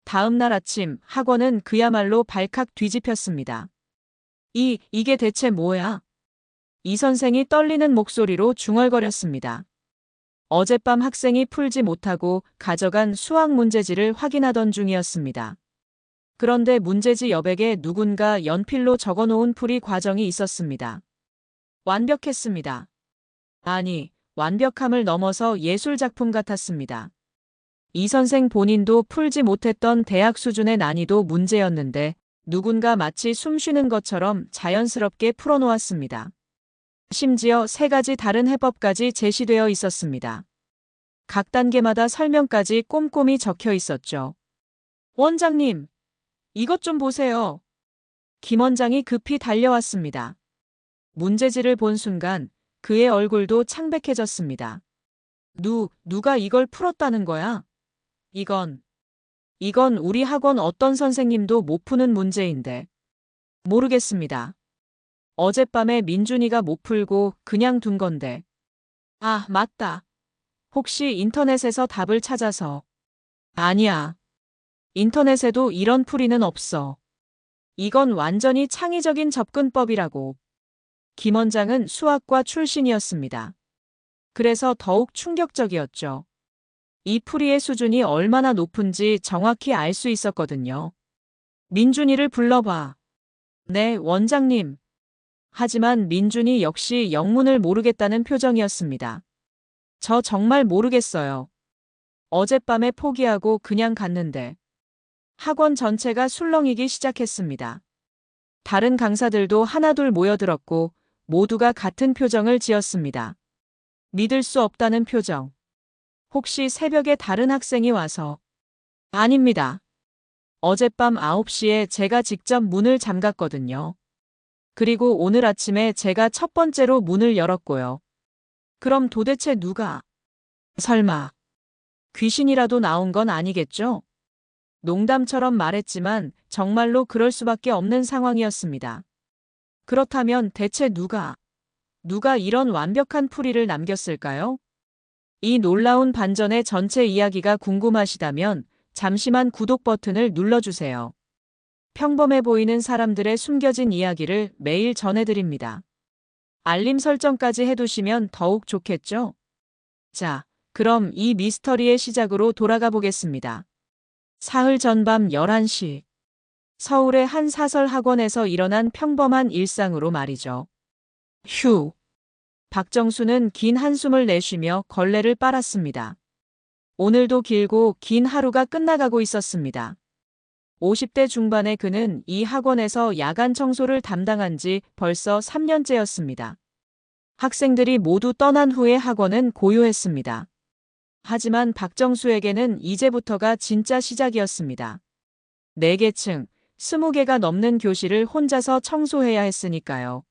다음 날 아침 학원은 그야말로 발칵 뒤집혔습니다. 이게 대체 뭐야? 이 선생이 떨리는 목소리로 중얼거렸습니다. 어젯밤 학생이 풀지 못하고 가져간 수학 문제지를 확인하던 중이었습니다. 그런데 문제지 여백에 누군가 연필로 적어놓은 풀이 과정이 있었습니다. 완벽했습니다. 아니, 완벽함을 넘어서 예술작품 같았습니다. 이 선생 본인도 풀지 못했던 대학 수준의 난이도 문제였는데 누군가 마치 숨 쉬는 것처럼 자연스럽게 풀어놓았습니다. 심지어 3가지 다른 해법까지 제시되어 있었습니다. 각 단계마다 설명까지 꼼꼼히 적혀 있었죠. 원장님, 이것 좀 보세요. 김 원장이 급히 달려왔습니다. 문제지를 본 순간 그의 얼굴도 창백해졌습니다. 누가 이걸 풀었다는 거야? 이건 우리 학원 어떤 선생님도 못 푸는 문제인데. 모르겠습니다. 어젯밤에 민준이가 못 풀고 그냥 둔 건데. 아, 맞다. 혹시 인터넷에서 답을 찾아서. 아니야. 인터넷에도 이런 풀이는 없어. 이건 완전히 창의적인 접근법이라고. 김 원장은 수학과 출신이었습니다. 그래서 더욱 충격적이었죠. 이 풀이의 수준이 얼마나 높은지 정확히 알 수 있었거든요. 민준이를 불러봐. 네, 원장님. 하지만 민준이 역시 영문을 모르겠다는 표정이었습니다. 저 정말 모르겠어요. 어젯밤에 포기하고 그냥 갔는데. 학원 전체가 술렁이기 시작했습니다. 다른 강사들도 하나둘 모여들었고 모두가 같은 표정을 지었습니다. 믿을 수 없다는 표정. 혹시 새벽에 다른 학생이 와서. 아닙니다. 어젯밤 9시에 제가 직접 문을 잠갔거든요. 그리고 오늘 아침에 제가 첫 번째로 문을 열었고요. 그럼 도대체 누가? 설마 귀신이라도 나온 건 아니겠죠? 농담처럼 말했지만 정말로 그럴 수밖에 없는 상황이었습니다. 그렇다면 대체 누가 이런 완벽한 풀이를 남겼을까요? 이 놀라운 반전의 전체 이야기가 궁금하시다면 잠시만 구독 버튼을 눌러주세요. 평범해 보이는 사람들의 숨겨진 이야기를 매일 전해드립니다. 알림 설정까지 해두시면 더욱 좋겠죠? 자, 그럼 이 미스터리의 시작으로 돌아가 보겠습니다. 사흘 전 밤 11시. 서울의 한 사설 학원에서 일어난 평범한 일상으로 말이죠. 휴. 박정수는 긴 한숨을 내쉬며 걸레를 빨았습니다. 오늘도 길고 긴 하루가 끝나가고 있었습니다. 50대 중반의 그는 이 학원에서 야간 청소를 담당한 지 벌써 3년째였습니다. 학생들이 모두 떠난 후에 학원은 고요했습니다. 하지만 박정수에게는 이제부터가 진짜 시작이었습니다. 4개 층, 20개가 넘는 교실을 혼자서 청소해야 했으니까요.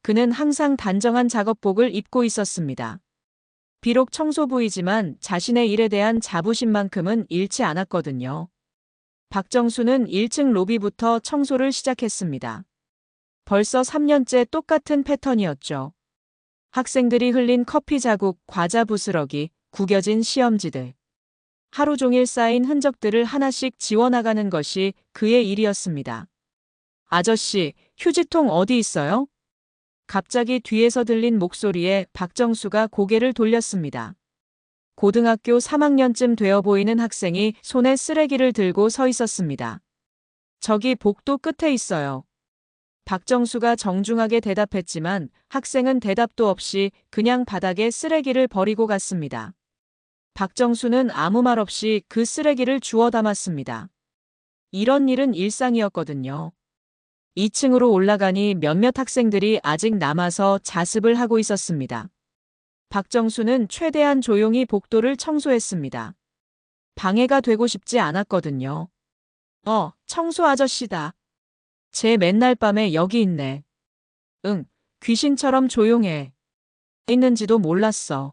그는 항상 단정한 작업복을 입고 있었습니다. 비록 청소부이지만 자신의 일에 대한 자부심만큼은 잃지 않았거든요. 박정수는 1층 로비부터 청소를 시작했습니다. 벌써 3년째 똑같은 패턴이었죠. 학생들이 흘린 커피 자국, 과자 부스러기, 구겨진 시험지들. 하루 종일 쌓인 흔적들을 하나씩 지워나가는 것이 그의 일이었습니다. 아저씨, 휴지통 어디 있어요? 갑자기 뒤에서 들린 목소리에 박정수가 고개를 돌렸습니다. 고등학교 3학년쯤 되어 보이는 학생이 손에 쓰레기를 들고 서 있었습니다. 저기 복도 끝에 있어요. 박정수가 정중하게 대답했지만 학생은 대답도 없이 그냥 바닥에 쓰레기를 버리고 갔습니다. 박정수는 아무 말 없이 그 쓰레기를 주워 담았습니다. 이런 일은 일상이었거든요. 2층으로 올라가니 몇몇 학생들이 아직 남아서 자습을 하고 있었습니다. 박정수는 최대한 조용히 복도를 청소했습니다. 방해가 되고 싶지 않았거든요. 청소 아저씨다. 쟤 맨날 밤에 여기 있네. 응, 귀신처럼 조용해. 있는지도 몰랐어.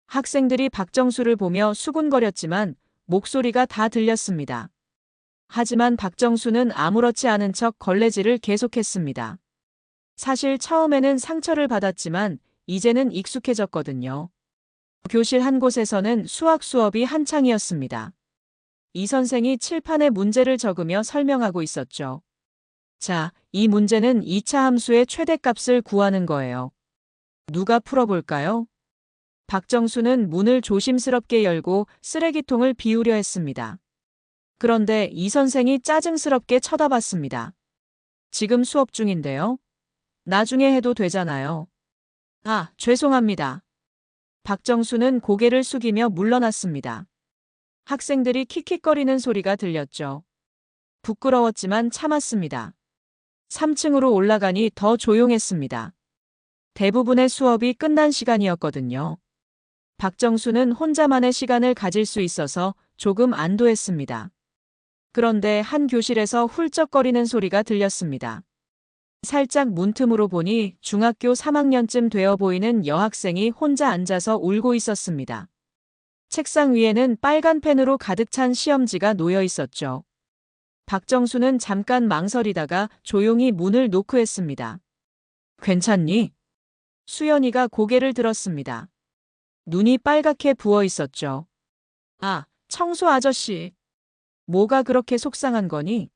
학생들이 박정수를 보며 수군거렸지만 목소리가 다 들렸습니다. 하지만 박정수는 아무렇지 않은 척 걸레질을 계속했습니다. 사실 처음에는 상처를 받았지만 이제는 익숙해졌거든요. 교실 한 곳에서는 수학 수업이 한창이었습니다. 이 선생이 칠판에 문제를 적으며 설명하고 있었죠. 자, 이 문제는 2차 함수의 최대값을 구하는 거예요. 누가 풀어볼까요? 박정수는 문을 조심스럽게 열고 쓰레기통을 비우려 했습니다. 그런데 이 선생이 짜증스럽게 쳐다봤습니다. 지금 수업 중인데요. 나중에 해도 되잖아요. 아, 죄송합니다. 박정수는 고개를 숙이며 물러났습니다. 학생들이 킥킥거리는 소리가 들렸죠. 부끄러웠지만 참았습니다. 3층으로 올라가니 더 조용했습니다. 대부분의 수업이 끝난 시간이었거든요. 박정수는 혼자만의 시간을 가질 수 있어서 조금 안도했습니다. 그런데 한 교실에서 훌쩍거리는 소리가 들렸습니다. 살짝 문틈으로 보니 중학교 3학년쯤 되어 보이는 여학생이 혼자 앉아서 울고 있었습니다. 책상 위에는 빨간 펜으로 가득 찬 시험지가 놓여 있었죠. 박정수는 잠깐 망설이다가 조용히 문을 노크했습니다. 괜찮니? 수연이가 고개를 들었습니다. 눈이 빨갛게 부어 있었죠. 아, 청소 아저씨. 뭐가 그렇게 속상한 거니?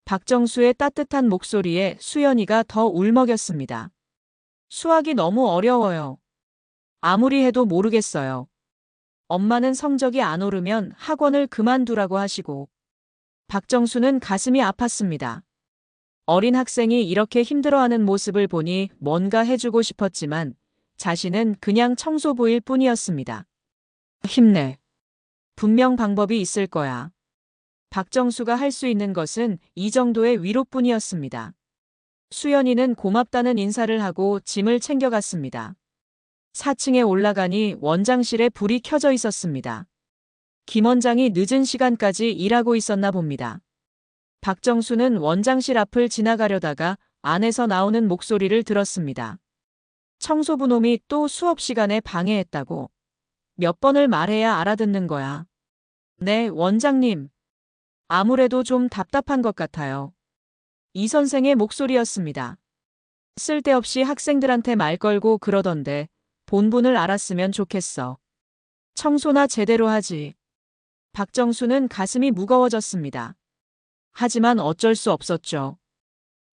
박정수의 따뜻한 목소리에 수연이가 더 울먹였습니다. 수학이 너무 어려워요. 아무리 해도 모르겠어요. 엄마는 성적이 안 오르면 학원을 그만두라고 하시고. 박정수는 가슴이 아팠습니다. 어린 학생이 이렇게 힘들어하는 모습을 보니 뭔가 해주고 싶었지만 자신은 그냥 청소부일 뿐이었습니다. 힘내. 분명 방법이 있을 거야. 박정수가 할 수 있는 것은 이 정도의 위로뿐이었습니다. 수연이는 고맙다는 인사를 하고 짐을 챙겨갔습니다. 4층에 올라가니 원장실에 불이 켜져 있었습니다. 김 원장이 늦은 시간까지 일하고 있었나 봅니다. 박정수는 원장실 앞을 지나가려다가 안에서 나오는 목소리를 들었습니다. 청소부 놈이 또 수업 시간에 방해했다고. 몇 번을 말해야 알아듣는 거야. 네, 원장님. 아무래도 좀 답답한 것 같아요. 이 선생의 목소리였습니다. 쓸데없이 학생들한테 말 걸고 그러던데 본분을 알았으면 좋겠어. 청소나 제대로 하지. 박정수는 가슴이 무거워졌습니다. 하지만 어쩔 수 없었죠.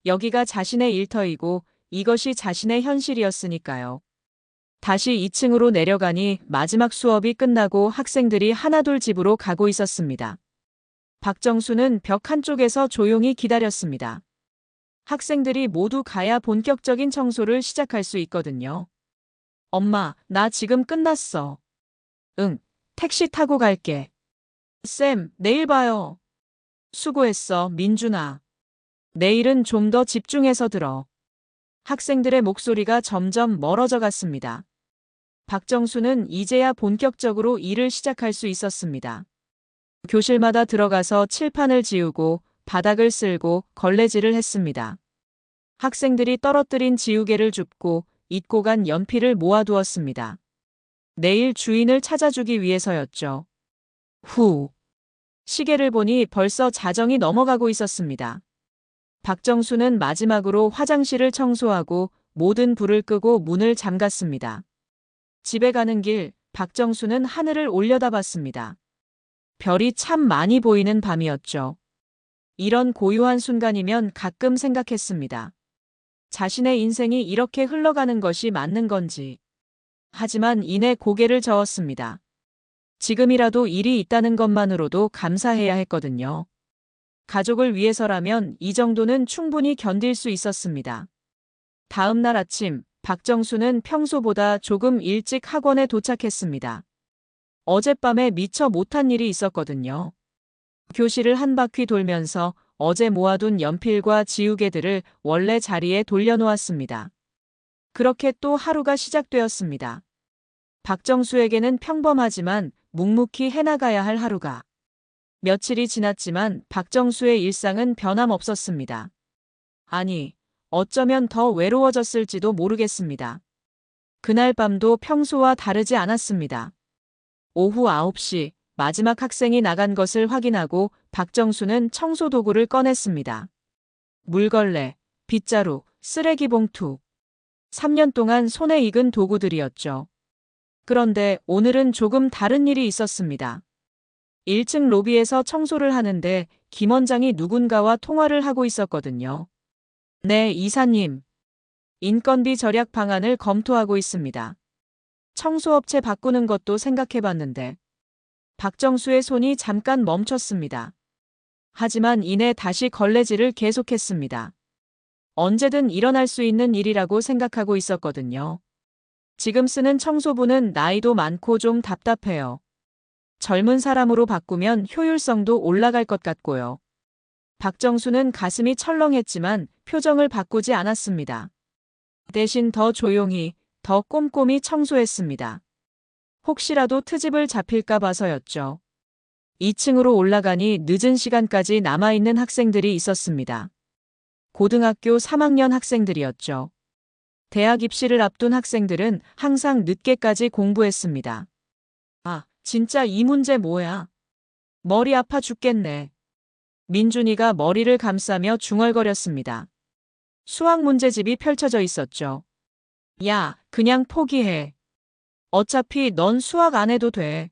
여기가 자신의 일터이고 이것이 자신의 현실이었으니까요. 다시 2층으로 내려가니 마지막 수업이 끝나고 학생들이 하나둘 집으로 가고 있었습니다. 박정수는 벽 한쪽에서 조용히 기다렸습니다. 학생들이 모두 가야 본격적인 청소를 시작할 수 있거든요. 엄마, 나 지금 끝났어. 응, 택시 타고 갈게. 쌤, 내일 봐요. 수고했어, 민준아. 내일은 좀 더 집중해서 들어. 학생들의 목소리가 점점 멀어져 갔습니다. 박정수는 이제야 본격적으로 일을 시작할 수 있었습니다. 교실마다 들어가서 칠판을 지우고 바닥을 쓸고 걸레질을 했습니다. 학생들이 떨어뜨린 지우개를 줍고 잊고 간 연필을 모아두었습니다. 내일 주인을 찾아주기 위해서였죠. 후. 시계를 보니 벌써 자정이 넘어가고 있었습니다. 박정수는 마지막으로 화장실을 청소하고 모든 불을 끄고 문을 잠갔습니다. 집에 가는 길, 박정수는 하늘을 올려다봤습니다. 별이 참 많이 보이는 밤이었죠. 이런 고요한 순간이면 가끔 생각했습니다. 자신의 인생이 이렇게 흘러가는 것이 맞는 건지. 하지만 이내 고개를 저었습니다. 지금이라도 일이 있다는 것만으로도 감사해야 했거든요. 가족을 위해서라면 이 정도는 충분히 견딜 수 있었습니다. 다음 날 아침, 박정수는 평소보다 조금 일찍 학원에 도착했습니다. 어젯밤에 미처 못한 일이 있었거든요. 교실을 한 바퀴 돌면서 어제 모아둔 연필과 지우개들을 원래 자리에 돌려놓았습니다. 그렇게 또 하루가 시작되었습니다. 박정수에게는 평범하지만 묵묵히 해나가야 할 하루가. 며칠이 지났지만 박정수의 일상은 변함없었습니다. 아니, 어쩌면 더 외로워졌을지도 모르겠습니다. 그날 밤도 평소와 다르지 않았습니다. 오후 9시 마지막 학생이 나간 것을 확인하고 박정수는 청소도구를 꺼냈습니다. 물걸레, 빗자루, 쓰레기 봉투. 3년 동안 손에 익은 도구들이었죠. 그런데 오늘은 조금 다른 일이 있었습니다. 1층 로비에서 청소를 하는데 김 원장이 누군가와 통화를 하고 있었거든요. 네, 이사님. 인건비 절약 방안을 검토하고 있습니다. 청소업체 바꾸는 것도 생각해봤는데. 박정수의 손이 잠깐 멈췄습니다. 하지만 이내 다시 걸레질을 계속했습니다. 언제든 일어날 수 있는 일이라고 생각하고 있었거든요. 지금 쓰는 청소부는 나이도 많고 좀 답답해요. 젊은 사람으로 바꾸면 효율성도 올라갈 것 같고요. 박정수는 가슴이 철렁했지만 표정을 바꾸지 않았습니다. 대신 더 조용히, 더 꼼꼼히 청소했습니다. 혹시라도 트집을 잡힐까 봐서였죠. 2층으로 올라가니 늦은 시간까지 남아있는 학생들이 있었습니다. 고등학교 3학년 학생들이었죠. 대학 입시를 앞둔 학생들은 항상 늦게까지 공부했습니다. 아, 진짜 이 문제 뭐야? 머리 아파 죽겠네. 민준이가 머리를 감싸며 중얼거렸습니다. 수학 문제집이 펼쳐져 있었죠. 야, 그냥 포기해. 어차피 넌 수학 안 해도 돼.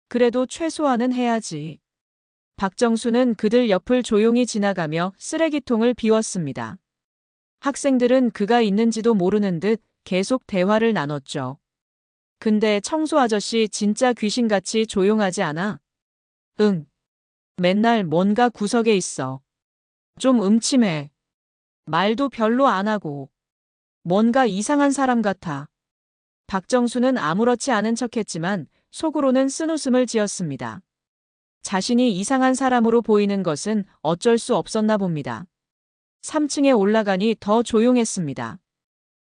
그래도 최소한은 해야지. 박정수는 그들 옆을 조용히 지나가며 쓰레기통을 비웠습니다. 학생들은 그가 있는지도 모르는 듯 계속 대화를 나눴죠. 근데 청소 아저씨 진짜 귀신같이 조용하지 않아? 응. 맨날 뭔가 구석에 있어. 좀 음침해. 말도 별로 안 하고. 뭔가 이상한 사람 같아. 박정수는 아무렇지 않은 척했지만 속으로는 쓴웃음을 지었습니다. 자신이 이상한 사람으로 보이는 것은 어쩔 수 없었나 봅니다. 3층에 올라가니 더 조용했습니다.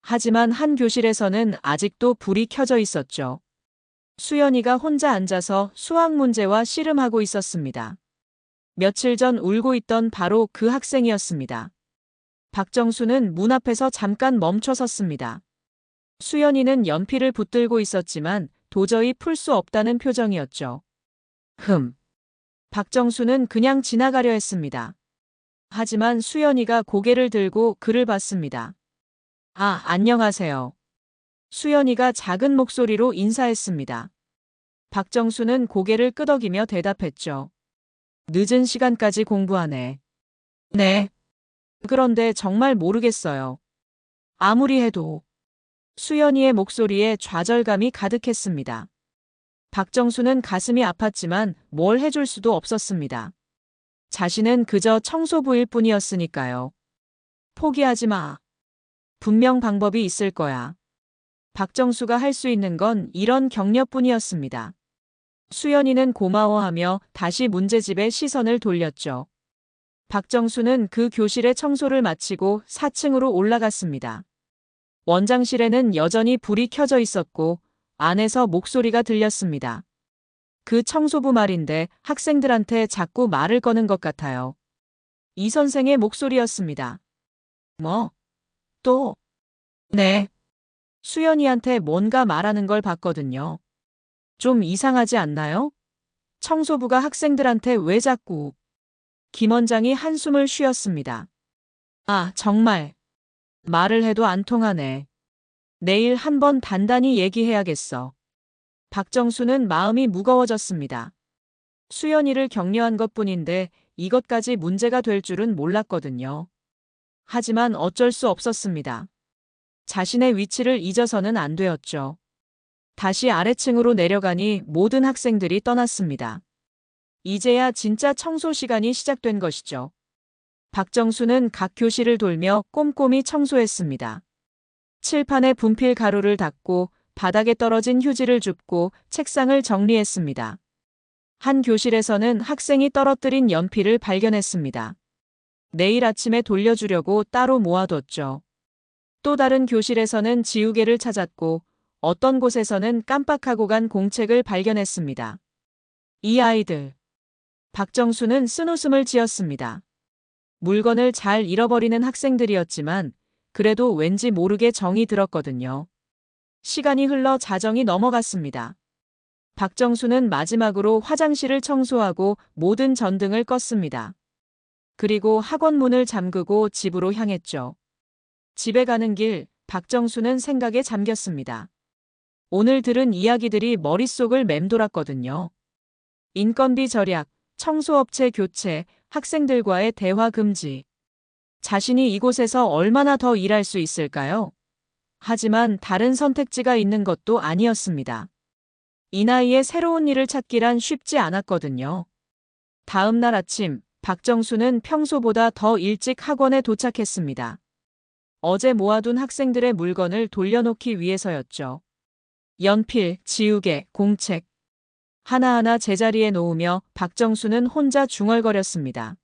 하지만 한 교실에서는 아직도 불이 켜져 있었죠. 수연이가 혼자 앉아서 수학 문제와 씨름하고 있었습니다. 며칠 전 울고 있던 바로 그 학생이었습니다. 박정수는 문 앞에서 잠깐 멈춰 섰습니다. 수연이는 연필을 붙들고 있었지만 도저히 풀 수 없다는 표정이었죠. 박정수는 그냥 지나가려 했습니다. 하지만 수연이가 고개를 들고 그를 봤습니다. 아, 안녕하세요. 수연이가 작은 목소리로 인사했습니다. 박정수는 고개를 끄덕이며 대답했죠. 늦은 시간까지 공부하네. 네. 그런데 정말 모르겠어요. 아무리 해도. 수연이의 목소리에 좌절감이 가득했습니다. 박정수는 가슴이 아팠지만 뭘 해줄 수도 없었습니다. 자신은 그저 청소부일 뿐이었으니까요. 포기하지 마. 분명 방법이 있을 거야. 박정수가 할 수 있는 건 이런 격려뿐이었습니다. 수연이는 고마워하며 다시 문제집에 시선을 돌렸죠. 박정수는 그 교실의 청소를 마치고 4층으로 올라갔습니다. 원장실에는 여전히 불이 켜져 있었고 안에서 목소리가 들렸습니다. 그 청소부 말인데 학생들한테 자꾸 말을 거는 것 같아요. 이 선생의 목소리였습니다. 뭐? 또? 네. 수연이한테 뭔가 말하는 걸 봤거든요. 좀 이상하지 않나요? 청소부가 학생들한테 왜 자꾸... 김 원장이 한숨을 쉬었습니다. 아, 정말. 말을 해도 안 통하네. 내일 한번 단단히 얘기해야겠어. 박정수는 마음이 무거워졌습니다. 수연이를 격려한 것뿐인데 이것까지 문제가 될 줄은 몰랐거든요. 하지만 어쩔 수 없었습니다. 자신의 위치를 잊어서는 안 되었죠. 다시 아래층으로 내려가니 모든 학생들이 떠났습니다. 이제야 진짜 청소 시간이 시작된 것이죠. 박정수는 각 교실을 돌며 꼼꼼히 청소했습니다. 칠판에 분필 가루를 닦고 바닥에 떨어진 휴지를 줍고 책상을 정리했습니다. 한 교실에서는 학생이 떨어뜨린 연필을 발견했습니다. 내일 아침에 돌려주려고 따로 모아뒀죠. 또 다른 교실에서는 지우개를 찾았고 어떤 곳에서는 깜빡하고 간 공책을 발견했습니다. 이 아이들. 박정수는 쓴웃음을 지었습니다. 물건을 잘 잃어버리는 학생들이었지만 그래도 왠지 모르게 정이 들었거든요. 시간이 흘러 자정이 넘어갔습니다. 박정수는 마지막으로 화장실을 청소하고 모든 전등을 껐습니다. 그리고 학원 문을 잠그고 집으로 향했죠. 집에 가는 길, 박정수는 생각에 잠겼습니다. 오늘 들은 이야기들이 머릿속을 맴돌았거든요. 인건비 절약, 청소업체 교체, 학생들과의 대화 금지. 자신이 이곳에서 얼마나 더 일할 수 있을까요? 하지만 다른 선택지가 있는 것도 아니었습니다. 이 나이에 새로운 일을 찾기란 쉽지 않았거든요. 다음 날 아침, 박정수는 평소보다 더 일찍 학원에 도착했습니다. 어제 모아둔 학생들의 물건을 돌려놓기 위해서였죠. 연필, 지우개, 공책. 하나하나 제자리에 놓으며 박정수는 혼자 중얼거렸습니다.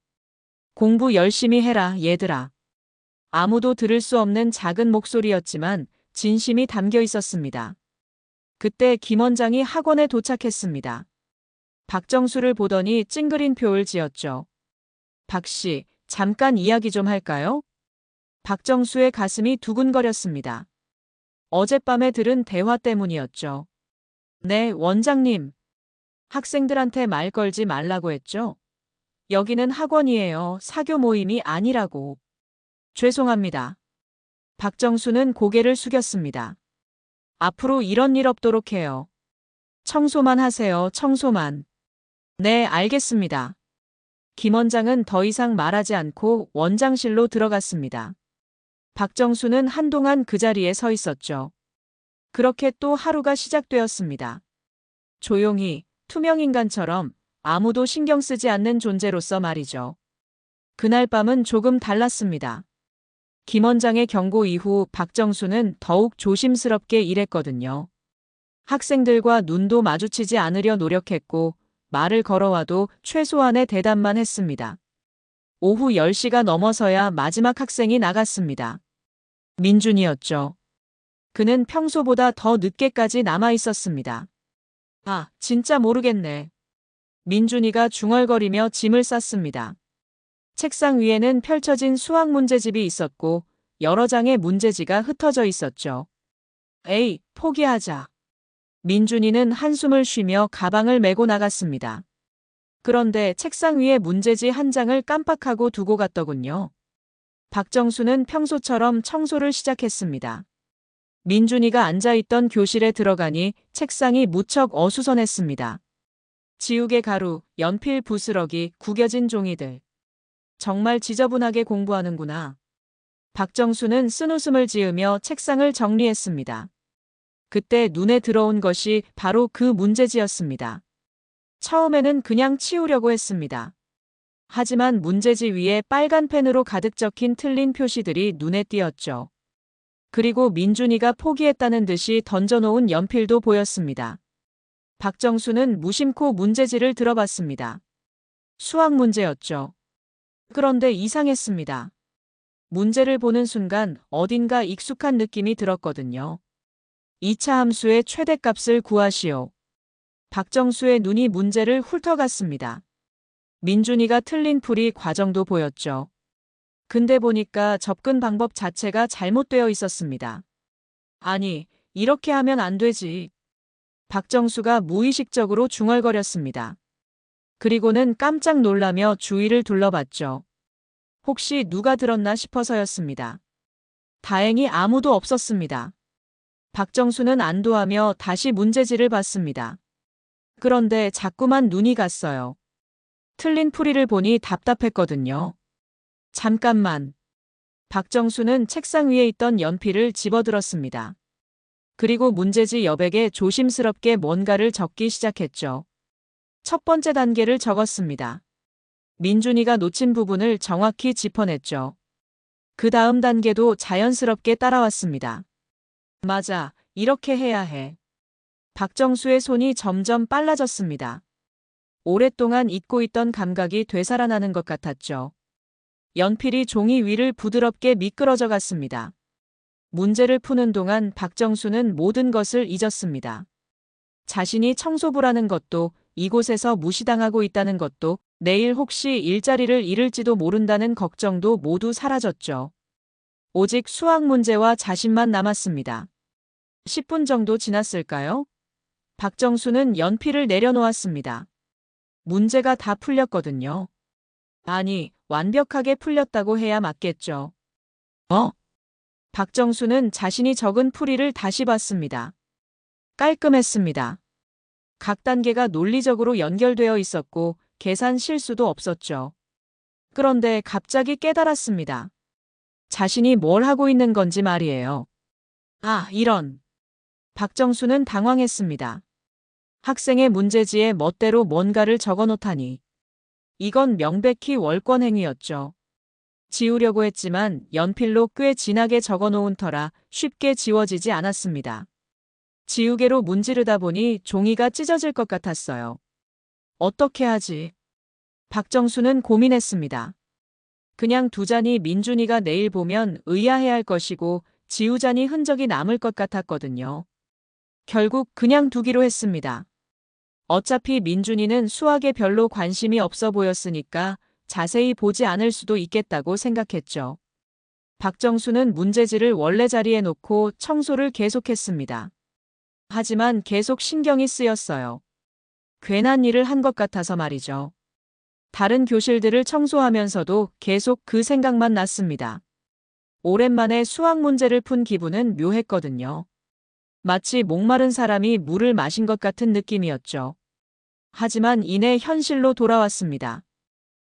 공부 열심히 해라, 얘들아. 아무도 들을 수 없는 작은 목소리였지만 진심이 담겨 있었습니다. 그때 김 원장이 학원에 도착했습니다. 박정수를 보더니 찡그린 표를 지었죠. 박 씨, 잠깐 이야기 좀 할까요? 박정수의 가슴이 두근거렸습니다. 어젯밤에 들은 대화 때문이었죠. 네, 원장님. 학생들한테 말 걸지 말라고 했죠? 여기는 학원이에요. 사교 모임이 아니라고. 죄송합니다. 박정수는 고개를 숙였습니다. 앞으로 이런 일 없도록 해요. 청소만 하세요, 청소만. 네, 알겠습니다. 김 원장은 더 이상 말하지 않고 원장실로 들어갔습니다. 박정수는 한동안 그 자리에 서 있었죠. 그렇게 또 하루가 시작되었습니다. 조용히, 투명인간처럼 아무도 신경 쓰지 않는 존재로서 말이죠. 그날 밤은 조금 달랐습니다. 김 원장의 경고 이후 박정수는 더욱 조심스럽게 일했거든요. 학생들과 눈도 마주치지 않으려 노력했고 말을 걸어와도 최소한의 대답만 했습니다. 오후 10시가 넘어서야 마지막 학생이 나갔습니다. 민준이었죠. 그는 평소보다 더 늦게까지 남아 있었습니다. 아, 진짜 모르겠네. 민준이가 중얼거리며 짐을 쌌습니다. 책상 위에는 펼쳐진 수학 문제집이 있었고 여러 장의 문제지가 흩어져 있었죠. 에이, 포기하자. 민준이는 한숨을 쉬며 가방을 메고 나갔습니다. 그런데 책상 위에 문제지 한 장을 깜빡하고 두고 갔더군요. 박정수는 평소처럼 청소를 시작했습니다. 민준이가 앉아있던 교실에 들어가니 책상이 무척 어수선했습니다. 지우개 가루, 연필 부스러기, 구겨진 종이들. 정말 지저분하게 공부하는구나. 박정수는 쓴웃음을 지으며 책상을 정리했습니다. 그때 눈에 들어온 것이 바로 그 문제지였습니다. 처음에는 그냥 치우려고 했습니다. 하지만 문제지 위에 빨간 펜으로 가득 적힌 틀린 표시들이 눈에 띄었죠. 그리고 민준이가 포기했다는 듯이 던져놓은 연필도 보였습니다. 박정수는 무심코 문제지를 들어봤습니다. 수학 문제였죠. 그런데 이상했습니다. 문제를 보는 순간 어딘가 익숙한 느낌이 들었거든요. 2차 함수의 최대값을 구하시오. 박정수의 눈이 문제를 훑어갔습니다. 민준이가 틀린 풀이 과정도 보였죠. 근데 보니까 접근 방법 자체가 잘못되어 있었습니다. 아니, 이렇게 하면 안 되지. 박정수가 무의식적으로 중얼거렸습니다. 그리고는 깜짝 놀라며 주위를 둘러봤죠. 혹시 누가 들었나 싶어서였습니다. 다행히 아무도 없었습니다. 박정수는 안도하며 다시 문제지를 봤습니다. 그런데 자꾸만 눈이 갔어요. 틀린 풀이를 보니 답답했거든요. 잠깐만. 박정수는 책상 위에 있던 연필을 집어들었습니다. 그리고 문제지 여백에 조심스럽게 뭔가를 적기 시작했죠. 첫 번째 단계를 적었습니다. 민준이가 놓친 부분을 정확히 짚어냈죠. 그 다음 단계도 자연스럽게 따라왔습니다. 맞아, 이렇게 해야 해. 박정수의 손이 점점 빨라졌습니다. 오랫동안 잊고 있던 감각이 되살아나는 것 같았죠. 연필이 종이 위를 부드럽게 미끄러져 갔습니다. 문제를 푸는 동안 박정수는 모든 것을 잊었습니다. 자신이 청소부라는 것도, 이곳에서 무시당하고 있다는 것도, 내일 혹시 일자리를 잃을지도 모른다는 걱정도 모두 사라졌죠. 오직 수학 문제와 자신만 남았습니다. 10분 정도 지났을까요? 박정수는 연필을 내려놓았습니다. 문제가 다 풀렸거든요. 아니, 완벽하게 풀렸다고 해야 맞겠죠. 박정수는 자신이 적은 풀이를 다시 봤습니다. 깔끔했습니다. 각 단계가 논리적으로 연결되어 있었고 계산 실수도 없었죠. 그런데 갑자기 깨달았습니다. 자신이 뭘 하고 있는 건지 말이에요. 아, 이런. 박정수는 당황했습니다. 학생의 문제지에 멋대로 뭔가를 적어놓다니. 이건 명백히 월권 행위였죠. 지우려고 했지만 연필로 꽤 진하게 적어놓은 터라 쉽게 지워지지 않았습니다. 지우개로 문지르다 보니 종이가 찢어질 것 같았어요. 어떻게 하지? 박정수는 고민했습니다. 그냥 두자니 민준이가 내일 보면 의아해할 것이고 지우자니 흔적이 남을 것 같았거든요. 결국 그냥 두기로 했습니다. 어차피 민준이는 수학에 별로 관심이 없어 보였으니까 자세히 보지 않을 수도 있겠다고 생각했죠. 박정수는 문제지를 원래 자리에 놓고 청소를 계속했습니다. 하지만 계속 신경이 쓰였어요. 괜한 일을 한 것 같아서 말이죠. 다른 교실들을 청소하면서도 계속 그 생각만 났습니다. 오랜만에 수학 문제를 푼 기분은 묘했거든요. 마치 목마른 사람이 물을 마신 것 같은 느낌이었죠. 하지만 이내 현실로 돌아왔습니다.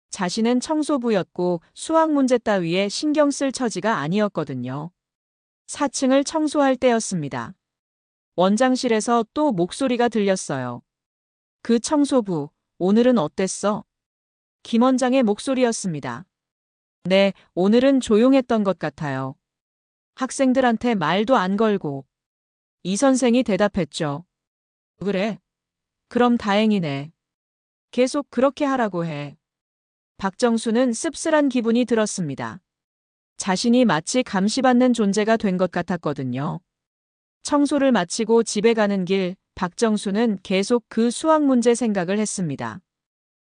자신은 청소부였고 수학 문제 따위에 신경 쓸 처지가 아니었거든요. 4층을 청소할 때였습니다. 원장실에서 또 목소리가 들렸어요. 그 청소부, 오늘은 어땠어? 김 원장의 목소리였습니다. 네, 오늘은 조용했던 것 같아요. 학생들한테 말도 안 걸고. 이 선생이 대답했죠. 그래? 그럼 다행이네. 계속 그렇게 하라고 해. 박정수는 씁쓸한 기분이 들었습니다. 자신이 마치 감시받는 존재가 된 것 같았거든요. 청소를 마치고 집에 가는 길, 박정수는 계속 그 수학 문제 생각을 했습니다.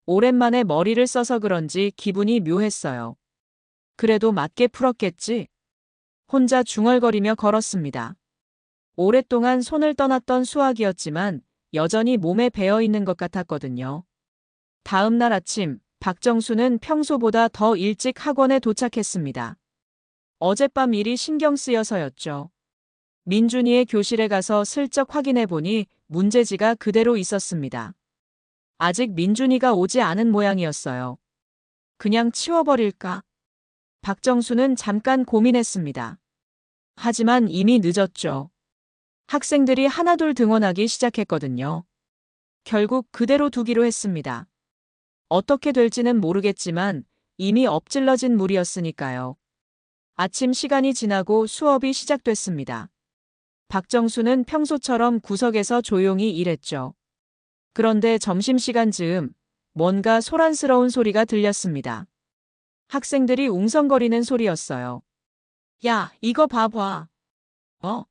오랜만에 머리를 써서 그런지 기분이 묘했어요. 그래도 맞게 풀었겠지? 혼자 중얼거리며 걸었습니다. 오랫동안 손을 떠났던 수학이었지만 여전히 몸에 배어 있는 것 같았거든요. 다음 날 아침, 박정수는 평소보다 더 일찍 학원에 도착했습니다. 어젯밤 일이 신경 쓰여서였죠. 민준이의 교실에 가서 슬쩍 확인해 보니 문제지가 그대로 있었습니다. 아직 민준이가 오지 않은 모양이었어요. 그냥 치워버릴까? 박정수는 잠깐 고민했습니다. 하지만 이미 늦었죠. 학생들이 하나둘 등원하기 시작했거든요. 결국 그대로 두기로 했습니다. 어떻게 될지는 모르겠지만 이미 엎질러진 물이었으니까요. 아침 시간이 지나고 수업이 시작됐습니다. 박정수는 평소처럼 구석에서 조용히 일했죠. 그런데 점심시간 즈음 뭔가 소란스러운 소리가 들렸습니다. 학생들이 웅성거리는 소리였어요. 야, 이거 봐봐. 어?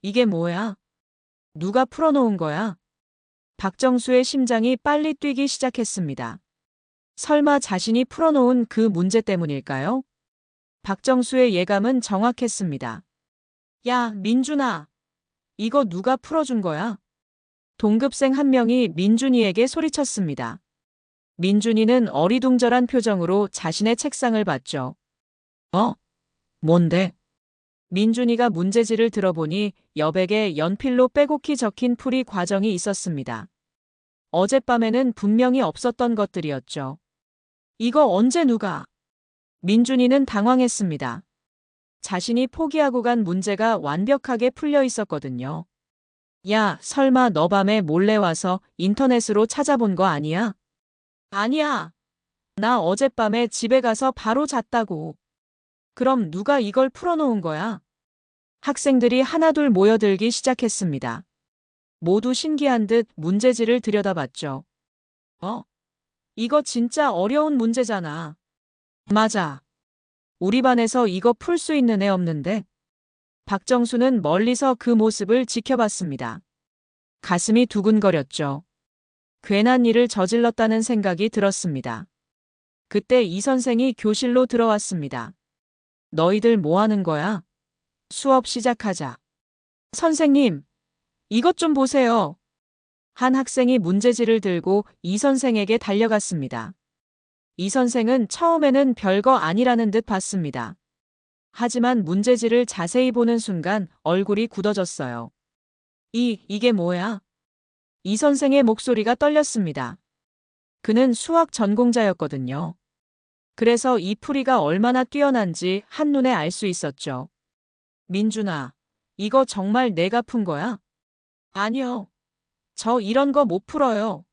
이게 뭐야? 누가 풀어놓은 거야? 박정수의 심장이 빨리 뛰기 시작했습니다. 설마 자신이 풀어놓은 그 문제 때문일까요? 박정수의 예감은 정확했습니다. 야, 민준아. 이거 누가 풀어준 거야? 동급생 한 명이 민준이에게 소리쳤습니다. 민준이는 어리둥절한 표정으로 자신의 책상을 봤죠. 어? 뭔데? 민준이가 문제지를 들어보니 여백에 연필로 빼곡히 적힌 풀이 과정이 있었습니다. 어젯밤에는 분명히 없었던 것들이었죠. 이거 언제 누가? 민준이는 당황했습니다. 자신이 포기하고 간 문제가 완벽하게 풀려 있었거든요. 야, 설마 너 밤에 몰래 와서 인터넷으로 찾아본 거 아니야? 아니야. 나 어젯밤에 집에 가서 바로 잤다고. 그럼 누가 이걸 풀어놓은 거야? 학생들이 하나둘 모여들기 시작했습니다. 모두 신기한 듯 문제지를 들여다봤죠. 이거 진짜 어려운 문제잖아. 맞아. 우리 반에서 이거 풀 수 있는 애 없는데? 박정수는 멀리서 그 모습을 지켜봤습니다. 가슴이 두근거렸죠. 괜한 일을 저질렀다는 생각이 들었습니다. 그때 이 선생이 교실로 들어왔습니다. 너희들 뭐 하는 거야? 수업 시작하자. 선생님, 이것 좀 보세요. 한 학생이 문제지를 들고 이 선생에게 달려갔습니다. 이 선생은 처음에는 별거 아니라는 듯 봤습니다. 하지만 문제지를 자세히 보는 순간 얼굴이 굳어졌어요. 이게 뭐야? 이 선생의 목소리가 떨렸습니다. 그는 수학 전공자였거든요. 그래서 이 풀이가 얼마나 뛰어난지 한눈에 알 수 있었죠. 민준아, 이거 정말 내가 푼 거야? 아니요. 저 이런 거 못 풀어요.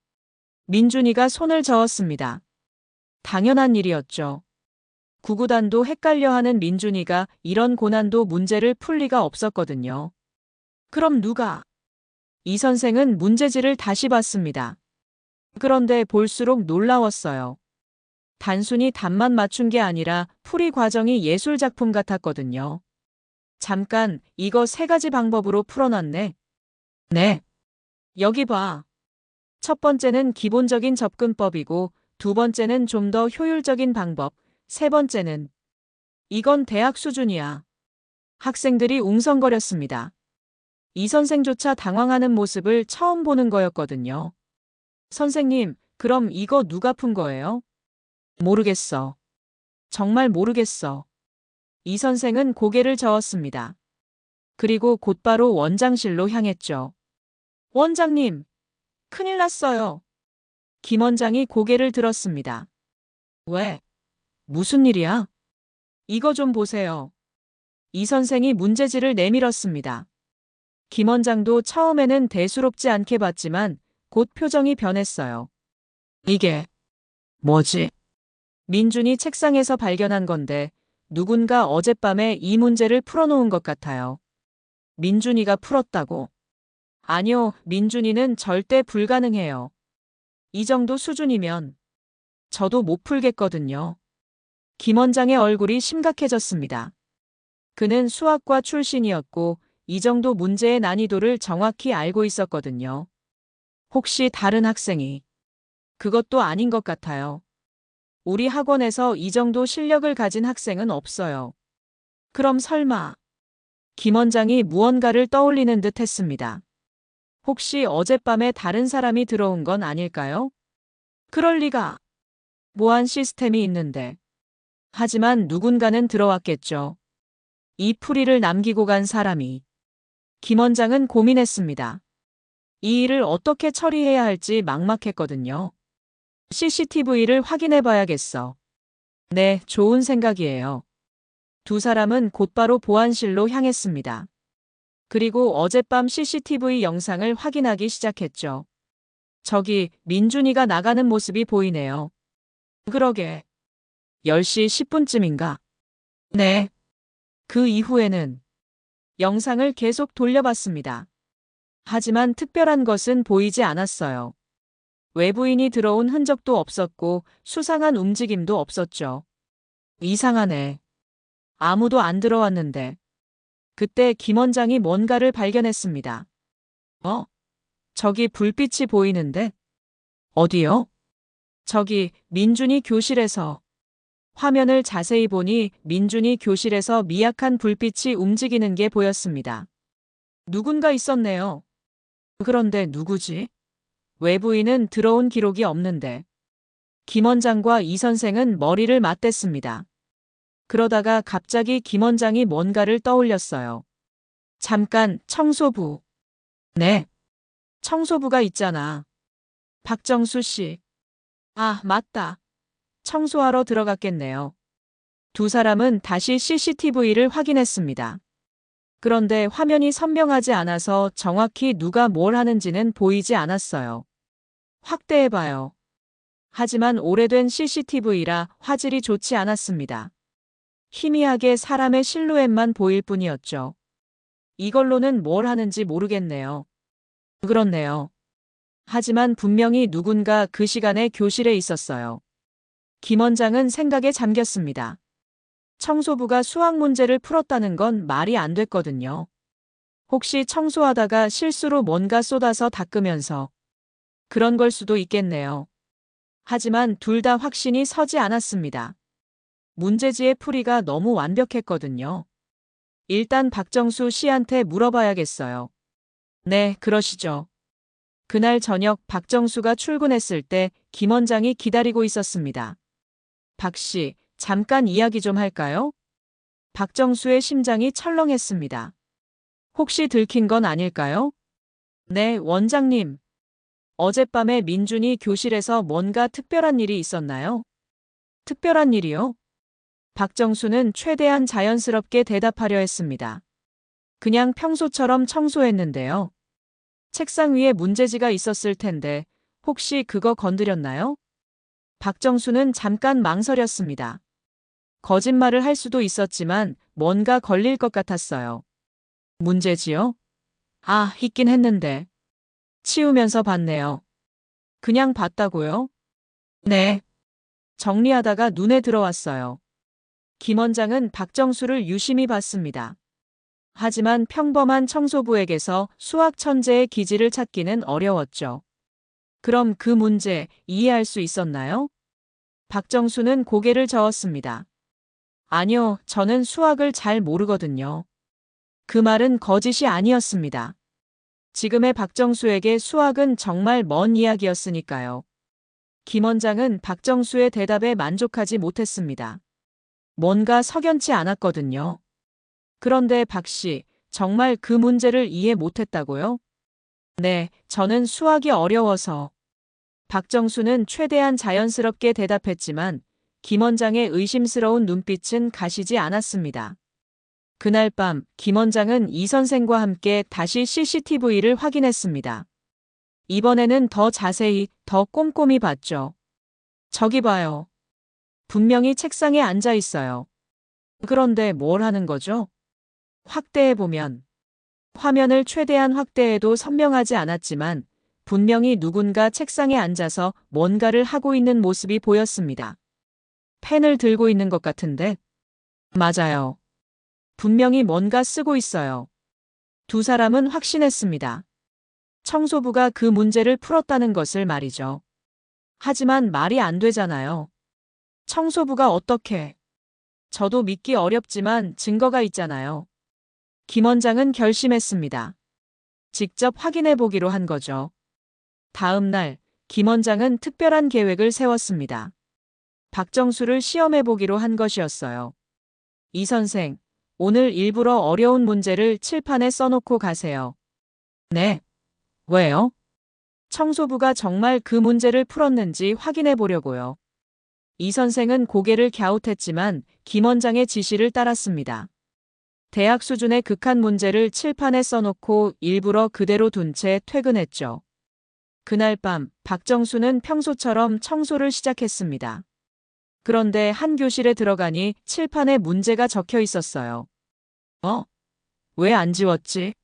민준이가 손을 저었습니다. 당연한 일이었죠. 구구단도 헷갈려하는 민준이가 이런 고난도 문제를 풀 리가 없었거든요. 그럼 누가? 이 선생은 문제지를 다시 봤습니다. 그런데 볼수록 놀라웠어요. 단순히 답만 맞춘 게 아니라 풀이 과정이 예술작품 같았거든요. 잠깐, 이거 세 가지 방법으로 풀어놨네. 네. 여기 봐. 첫 번째는 기본적인 접근법이고, 두 번째는 좀 더 효율적인 방법, 세 번째는 이건 대학 수준이야. 학생들이 웅성거렸습니다. 이 선생조차 당황하는 모습을 처음 보는 거였거든요. 선생님, 그럼 이거 누가 푼 거예요? 모르겠어. 정말 모르겠어. 이 선생은 고개를 저었습니다. 그리고 곧바로 원장실로 향했죠. 원장님, 큰일 났어요. 김 원장이 고개를 들었습니다. 왜? 무슨 일이야? 이거 좀 보세요. 이 선생이 문제지를 내밀었습니다. 김 원장도 처음에는 대수롭지 않게 봤지만 곧 표정이 변했어요. 이게 뭐지? 민준이 책상에서 발견한 건데 누군가 어젯밤에 이 문제를 풀어놓은 것 같아요. 민준이가 풀었다고? 아니요, 민준이는 절대 불가능해요. 이 정도 수준이면 저도 못 풀겠거든요. 김 원장의 얼굴이 심각해졌습니다. 그는 수학과 출신이었고 이 정도 문제의 난이도를 정확히 알고 있었거든요. 혹시 다른 학생이? 그것도 아닌 것 같아요. 우리 학원에서 이 정도 실력을 가진 학생은 없어요. 그럼 설마? 김 원장이 무언가를 떠올리는 듯 했습니다. 혹시 어젯밤에 다른 사람이 들어온 건 아닐까요? 그럴 리가. 보안 시스템이 있는데. 하지만 누군가는 들어왔겠죠. 이 풀이를 남기고 간 사람이. 김 원장은 고민했습니다. 이 일을 어떻게 처리해야 할지 막막했거든요. CCTV를 확인해 봐야겠어. 네, 좋은 생각이에요. 두 사람은 곧바로 보안실로 향했습니다. 그리고 어젯밤 CCTV 영상을 확인하기 시작했죠. 저기 민준이가 나가는 모습이 보이네요. 그러게. 10시 10분쯤인가? 네. 그 이후에는 영상을 계속 돌려봤습니다. 하지만 특별한 것은 보이지 않았어요. 외부인이 들어온 흔적도 없었고 수상한 움직임도 없었죠. 이상하네. 아무도 안 들어왔는데. 그때 김 원장이 뭔가를 발견했습니다. 저기 불빛이 보이는데? 어디요? 저기 민준이 교실에서. 화면을 자세히 보니 민준이 교실에서 미약한 불빛이 움직이는 게 보였습니다. 누군가 있었네요. 그런데 누구지? 외부인은 들어온 기록이 없는데. 김 원장과 이 선생은 머리를 맞댔습니다. 그러다가 갑자기 김 원장이 뭔가를 떠올렸어요. 잠깐, 청소부. 네. 청소부가 있잖아. 박정수 씨. 아, 맞다. 청소하러 들어갔겠네요. 두 사람은 다시 CCTV를 확인했습니다. 그런데 화면이 선명하지 않아서 정확히 누가 뭘 하는지는 보이지 않았어요. 확대해봐요. 하지만 오래된 CCTV라 화질이 좋지 않았습니다. 희미하게 사람의 실루엣만 보일 뿐이었죠. 이걸로는 뭘 하는지 모르겠네요. 그렇네요. 하지만 분명히 누군가 그 시간에 교실에 있었어요. 김 원장은 생각에 잠겼습니다. 청소부가 수학 문제를 풀었다는 건 말이 안 됐거든요. 혹시 청소하다가 실수로 뭔가 쏟아서 닦으면서 그런 걸 수도 있겠네요. 하지만 둘 다 확신이 서지 않았습니다. 문제지의 풀이가 너무 완벽했거든요. 일단 박정수 씨한테 물어봐야겠어요. 네, 그러시죠. 그날 저녁 박정수가 출근했을 때 김 원장이 기다리고 있었습니다. 박 씨, 잠깐 이야기 좀 할까요? 박정수의 심장이 철렁했습니다. 혹시 들킨 건 아닐까요? 네, 원장님. 어젯밤에 민준이 교실에서 뭔가 특별한 일이 있었나요? 특별한 일이요? 박정수는 최대한 자연스럽게 대답하려 했습니다. 그냥 평소처럼 청소했는데요. 책상 위에 문제지가 있었을 텐데 혹시 그거 건드렸나요? 박정수는 잠깐 망설였습니다. 거짓말을 할 수도 있었지만 뭔가 걸릴 것 같았어요. 문제지요? 아, 있긴 했는데. 치우면서 봤네요. 그냥 봤다고요? 네. 정리하다가 눈에 들어왔어요. 김 원장은 박정수를 유심히 봤습니다. 하지만 평범한 청소부에게서 수학 천재의 기질을 찾기는 어려웠죠. 그럼 그 문제 이해할 수 있었나요? 박정수는 고개를 저었습니다. 아니요, 저는 수학을 잘 모르거든요. 그 말은 거짓이 아니었습니다. 지금의 박정수에게 수학은 정말 먼 이야기였으니까요. 김 원장은 박정수의 대답에 만족하지 못했습니다. 뭔가 석연치 않았거든요. 그런데 박 씨, 정말 그 문제를 이해 못했다고요? 네, 저는 수학이 어려워서. 박정수는 최대한 자연스럽게 대답했지만 김 원장의 의심스러운 눈빛은 가시지 않았습니다. 그날 밤 김 원장은 이 선생과 함께 다시 CCTV를 확인했습니다. 이번에는 더 자세히, 더 꼼꼼히 봤죠. 저기 봐요. 분명히 책상에 앉아 있어요. 그런데 뭘 하는 거죠? 확대해보면 화면을 최대한 확대해도 선명하지 않았지만 분명히 누군가 책상에 앉아서 뭔가를 하고 있는 모습이 보였습니다. 펜을 들고 있는 것 같은데? 맞아요. 분명히 뭔가 쓰고 있어요. 두 사람은 확신했습니다. 청소부가 그 문제를 풀었다는 것을 말이죠. 하지만 말이 안 되잖아요. 청소부가 어떻게? 저도 믿기 어렵지만 증거가 있잖아요. 김 원장은 결심했습니다. 직접 확인해 보기로 한 거죠. 다음 날, 김 원장은 특별한 계획을 세웠습니다. 박정수를 시험해 보기로 한 것이었어요. 이 선생, 오늘 일부러 어려운 문제를 칠판에 써놓고 가세요. 네. 왜요? 청소부가 정말 그 문제를 풀었는지 확인해 보려고요. 이 선생은 고개를 갸웃했지만 김 원장의 지시를 따랐습니다. 대학 수준의 극한 문제를 칠판에 써놓고 일부러 그대로 둔 채 퇴근했죠. 그날 밤 박정수는 평소처럼 청소를 시작했습니다. 그런데 한 교실에 들어가니 칠판에 문제가 적혀 있었어요. 왜 안 지웠지?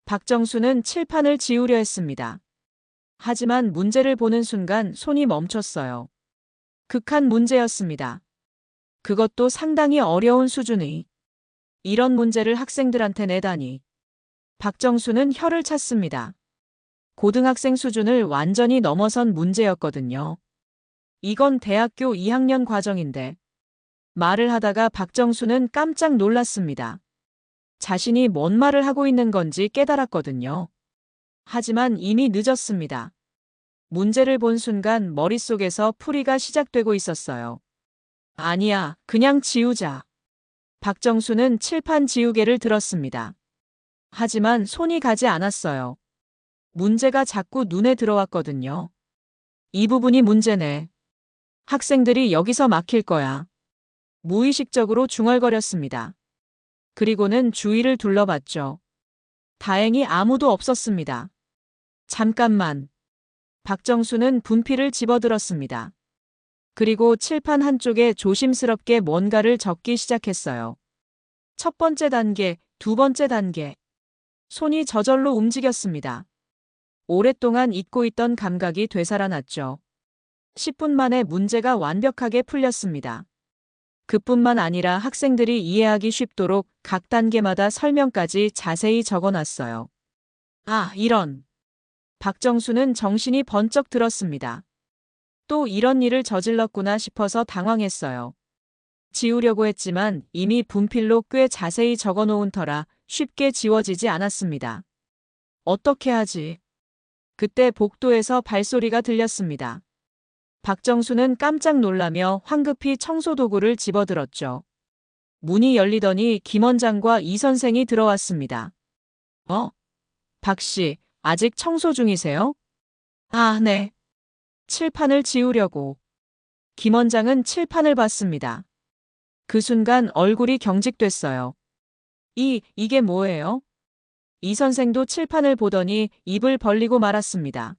박정수는 칠판을 지우려 했습니다. 하지만 문제를 보는 순간 손이 멈췄어요. 극한 문제였습니다. 그것도 상당히 어려운 수준의. 이런 문제를 학생들한테 내다니. 박정수는 혀를 찼습니다. 고등학생 수준을 완전히 넘어선 문제였거든요. 이건 대학교 2학년 과정인데. 말을 하다가 박정수는 깜짝 놀랐습니다. 자신이 뭔 말을 하고 있는 건지 깨달았거든요. 하지만 이미 늦었습니다. 문제를 본 순간 머릿속에서 풀이가 시작되고 있었어요. 아니야, 그냥 지우자. 박정수는 칠판 지우개를 들었습니다. 하지만 손이 가지 않았어요. 문제가 자꾸 눈에 들어왔거든요. 이 부분이 문제네. 학생들이 여기서 막힐 거야. 무의식적으로 중얼거렸습니다. 그리고는 주위를 둘러봤죠. 다행히 아무도 없었습니다. 잠깐만. 박정수는 분필을 집어들었습니다. 그리고 칠판 한쪽에 조심스럽게 뭔가를 적기 시작했어요. 첫 번째 단계, 두 번째 단계. 손이 저절로 움직였습니다. 오랫동안 잊고 있던 감각이 되살아났죠. 10분 만에 문제가 완벽하게 풀렸습니다. 그뿐만 아니라 학생들이 이해하기 쉽도록 각 단계마다 설명까지 자세히 적어놨어요. 아, 이런. 박정수는 정신이 번쩍 들었습니다. 또 이런 일을 저질렀구나 싶어서 당황했어요. 지우려고 했지만 이미 분필로 꽤 자세히 적어놓은 터라 쉽게 지워지지 않았습니다. 어떻게 하지? 그때 복도에서 발소리가 들렸습니다. 박정수는 깜짝 놀라며 황급히 청소도구를 집어들었죠. 문이 열리더니 김 원장과 이 선생이 들어왔습니다. 박 씨, 아직 청소 중이세요? 아, 네. 칠판을 지우려고. 김 원장은 칠판을 봤습니다. 그 순간 얼굴이 경직됐어요. 이게 뭐예요? 이 선생도 칠판을 보더니 입을 벌리고 말았습니다.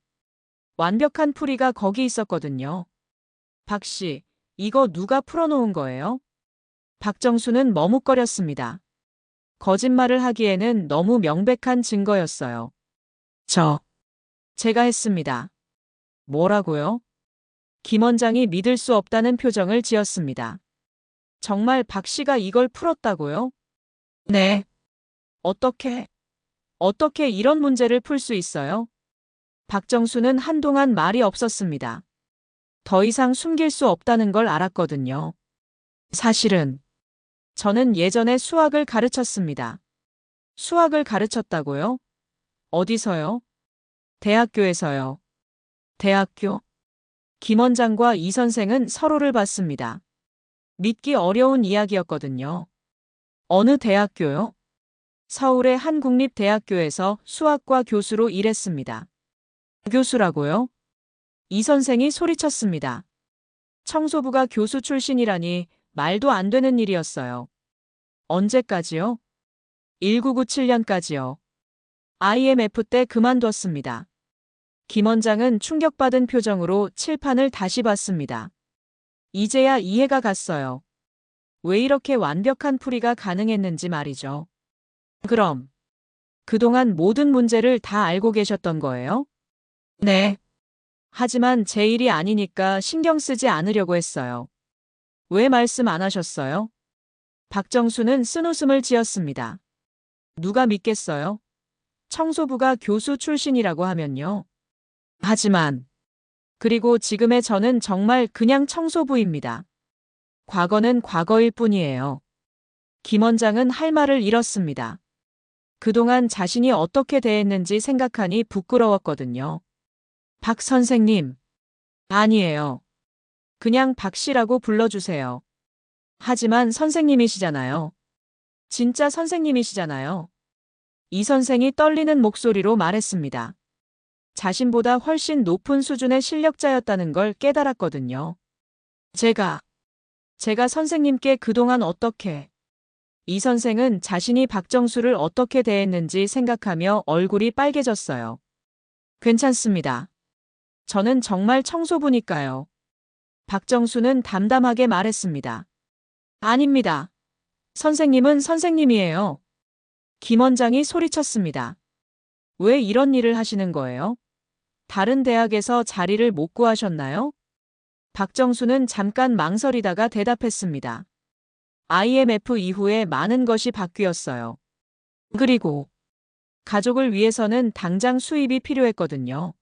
완벽한 풀이가 거기 있었거든요. 박 씨, 이거 누가 풀어놓은 거예요? 박정수는 머뭇거렸습니다. 거짓말을 하기에는 너무 명백한 증거였어요. 제가 했습니다. 뭐라고요? 김 원장이 믿을 수 없다는 표정을 지었습니다. 정말 박 씨가 이걸 풀었다고요? 네. 어떻게 이런 문제를 풀 수 있어요? 박정수는 한동안 말이 없었습니다. 더 이상 숨길 수 없다는 걸 알았거든요. 사실은 저는 예전에 수학을 가르쳤습니다. 수학을 가르쳤다고요? 어디서요? 대학교에서요. 대학교? 김 원장과 이 선생은 서로를 봤습니다. 믿기 어려운 이야기였거든요. 어느 대학교요? 서울의 한 국립대학교에서 수학과 교수로 일했습니다. 교수라고요? 이 선생이 소리쳤습니다. 청소부가 교수 출신이라니 말도 안 되는 일이었어요. 언제까지요? 1997년까지요. IMF 때 그만뒀습니다. 김 원장은 충격받은 표정으로 칠판을 다시 봤습니다. 이제야 이해가 갔어요. 왜 이렇게 완벽한 풀이가 가능했는지 말이죠. 그럼 그동안 모든 문제를 다 알고 계셨던 거예요? 네. 하지만 제 일이 아니니까 신경 쓰지 않으려고 했어요. 왜 말씀 안 하셨어요? 박정수는 쓴웃음을 지었습니다. 누가 믿겠어요? 청소부가 교수 출신이라고 하면요. 하지만 그리고 지금의 저는 정말 그냥 청소부입니다. 과거는 과거일 뿐이에요. 김 원장은 할 말을 잃었습니다. 그동안 자신이 어떻게 대했는지 생각하니 부끄러웠거든요. 박 선생님. 아니에요. 그냥 박 씨라고 불러주세요. 하지만 선생님이시잖아요. 진짜 선생님이시잖아요. 이 선생이 떨리는 목소리로 말했습니다. 자신보다 훨씬 높은 수준의 실력자였다는 걸 깨달았거든요. 제가 선생님께 그동안 어떻게, 이 선생은 자신이 박정수를 어떻게 대했는지 생각하며 얼굴이 빨개졌어요. 괜찮습니다. 저는 정말 청소부니까요. 박정수는 담담하게 말했습니다. 아닙니다. 선생님은 선생님이에요. 김 원장이 소리쳤습니다. 왜 이런 일을 하시는 거예요? 다른 대학에서 자리를 못 구하셨나요? 박정수는 잠깐 망설이다가 대답했습니다. IMF 이후에 많은 것이 바뀌었어요. 그리고 가족을 위해서는 당장 수입이 필요했거든요.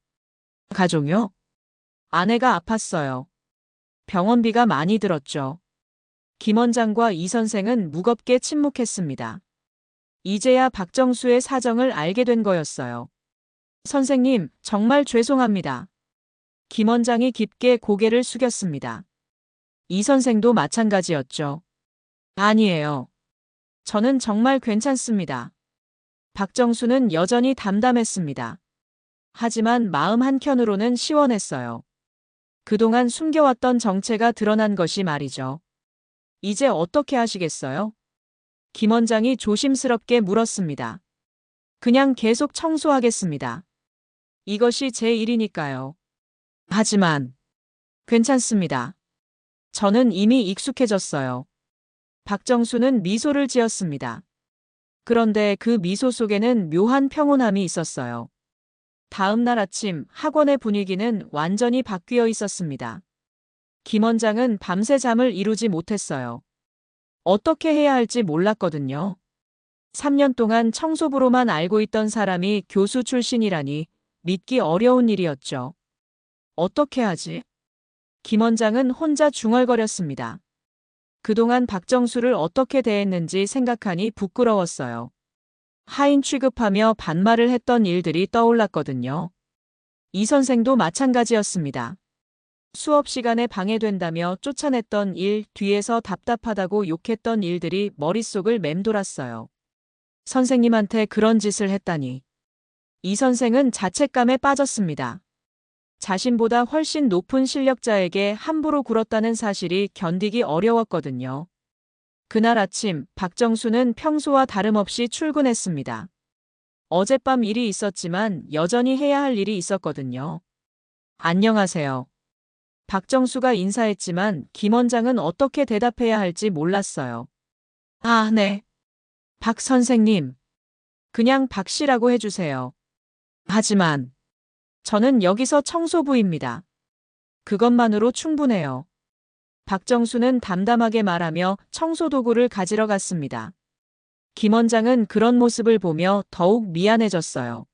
가족요? 아내가 아팠어요. 병원비가 많이 들었죠. 김 원장과 이 선생은 무겁게 침묵했습니다. 이제야 박정수의 사정을 알게 된 거였어요. 선생님, 정말 죄송합니다. 김 원장이 깊게 고개를 숙였습니다. 이 선생도 마찬가지였죠. 아니에요. 저는 정말 괜찮습니다. 박정수는 여전히 담담했습니다. 하지만 마음 한켠으로는 시원했어요. 그동안 숨겨왔던 정체가 드러난 것이 말이죠. 이제 어떻게 하시겠어요? 김 원장이 조심스럽게 물었습니다. 그냥 계속 청소하겠습니다. 이것이 제 일이니까요. 하지만 괜찮습니다. 저는 이미 익숙해졌어요. 박정수는 미소를 지었습니다. 그런데 그 미소 속에는 묘한 평온함이 있었어요. 다음 날 아침 학원의 분위기는 완전히 바뀌어 있었습니다. 김 원장은 밤새 잠을 이루지 못했어요. 어떻게 해야 할지 몰랐거든요. 3년 동안 청소부로만 알고 있던 사람이 교수 출신이라니 믿기 어려운 일이었죠. 어떻게 하지? 김 원장은 혼자 중얼거렸습니다. 그동안 박정수를 어떻게 대했는지 생각하니 부끄러웠어요. 하인 취급하며 반말을 했던 일들이 떠올랐거든요. 이 선생도 마찬가지였습니다. 수업 시간에 방해된다며 쫓아냈던 일, 뒤에서 답답하다고 욕했던 일들이 머릿속을 맴돌았어요. 선생님한테 그런 짓을 했다니. 이 선생은 자책감에 빠졌습니다. 자신보다 훨씬 높은 실력자에게 함부로 굴었다는 사실이 견디기 어려웠거든요. 그날 아침 박정수는 평소와 다름없이 출근했습니다. 어젯밤 일이 있었지만 여전히 해야 할 일이 있었거든요. 안녕하세요. 박정수가 인사했지만 김 원장은 어떻게 대답해야 할지 몰랐어요. 아, 네. 박 선생님. 그냥 박 씨라고 해주세요. 하지만 저는 여기서 청소부입니다. 그것만으로 충분해요. 박정수는 담담하게 말하며 청소도구를 가지러 갔습니다. 김 원장은 그런 모습을 보며 더욱 미안해졌어요.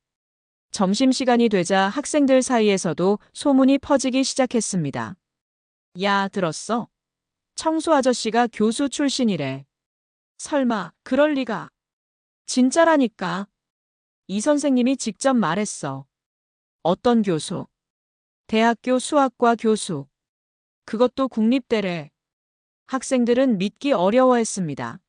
점심시간이 되자 학생들 사이에서도 소문이 퍼지기 시작했습니다. 야, 들었어? 청소 아저씨가 교수 출신이래. 설마, 그럴 리가. 진짜라니까. 이 선생님이 직접 말했어. 어떤 교수? 대학교 수학과 교수. 그것도 국립대래. 학생들은 믿기 어려워했습니다.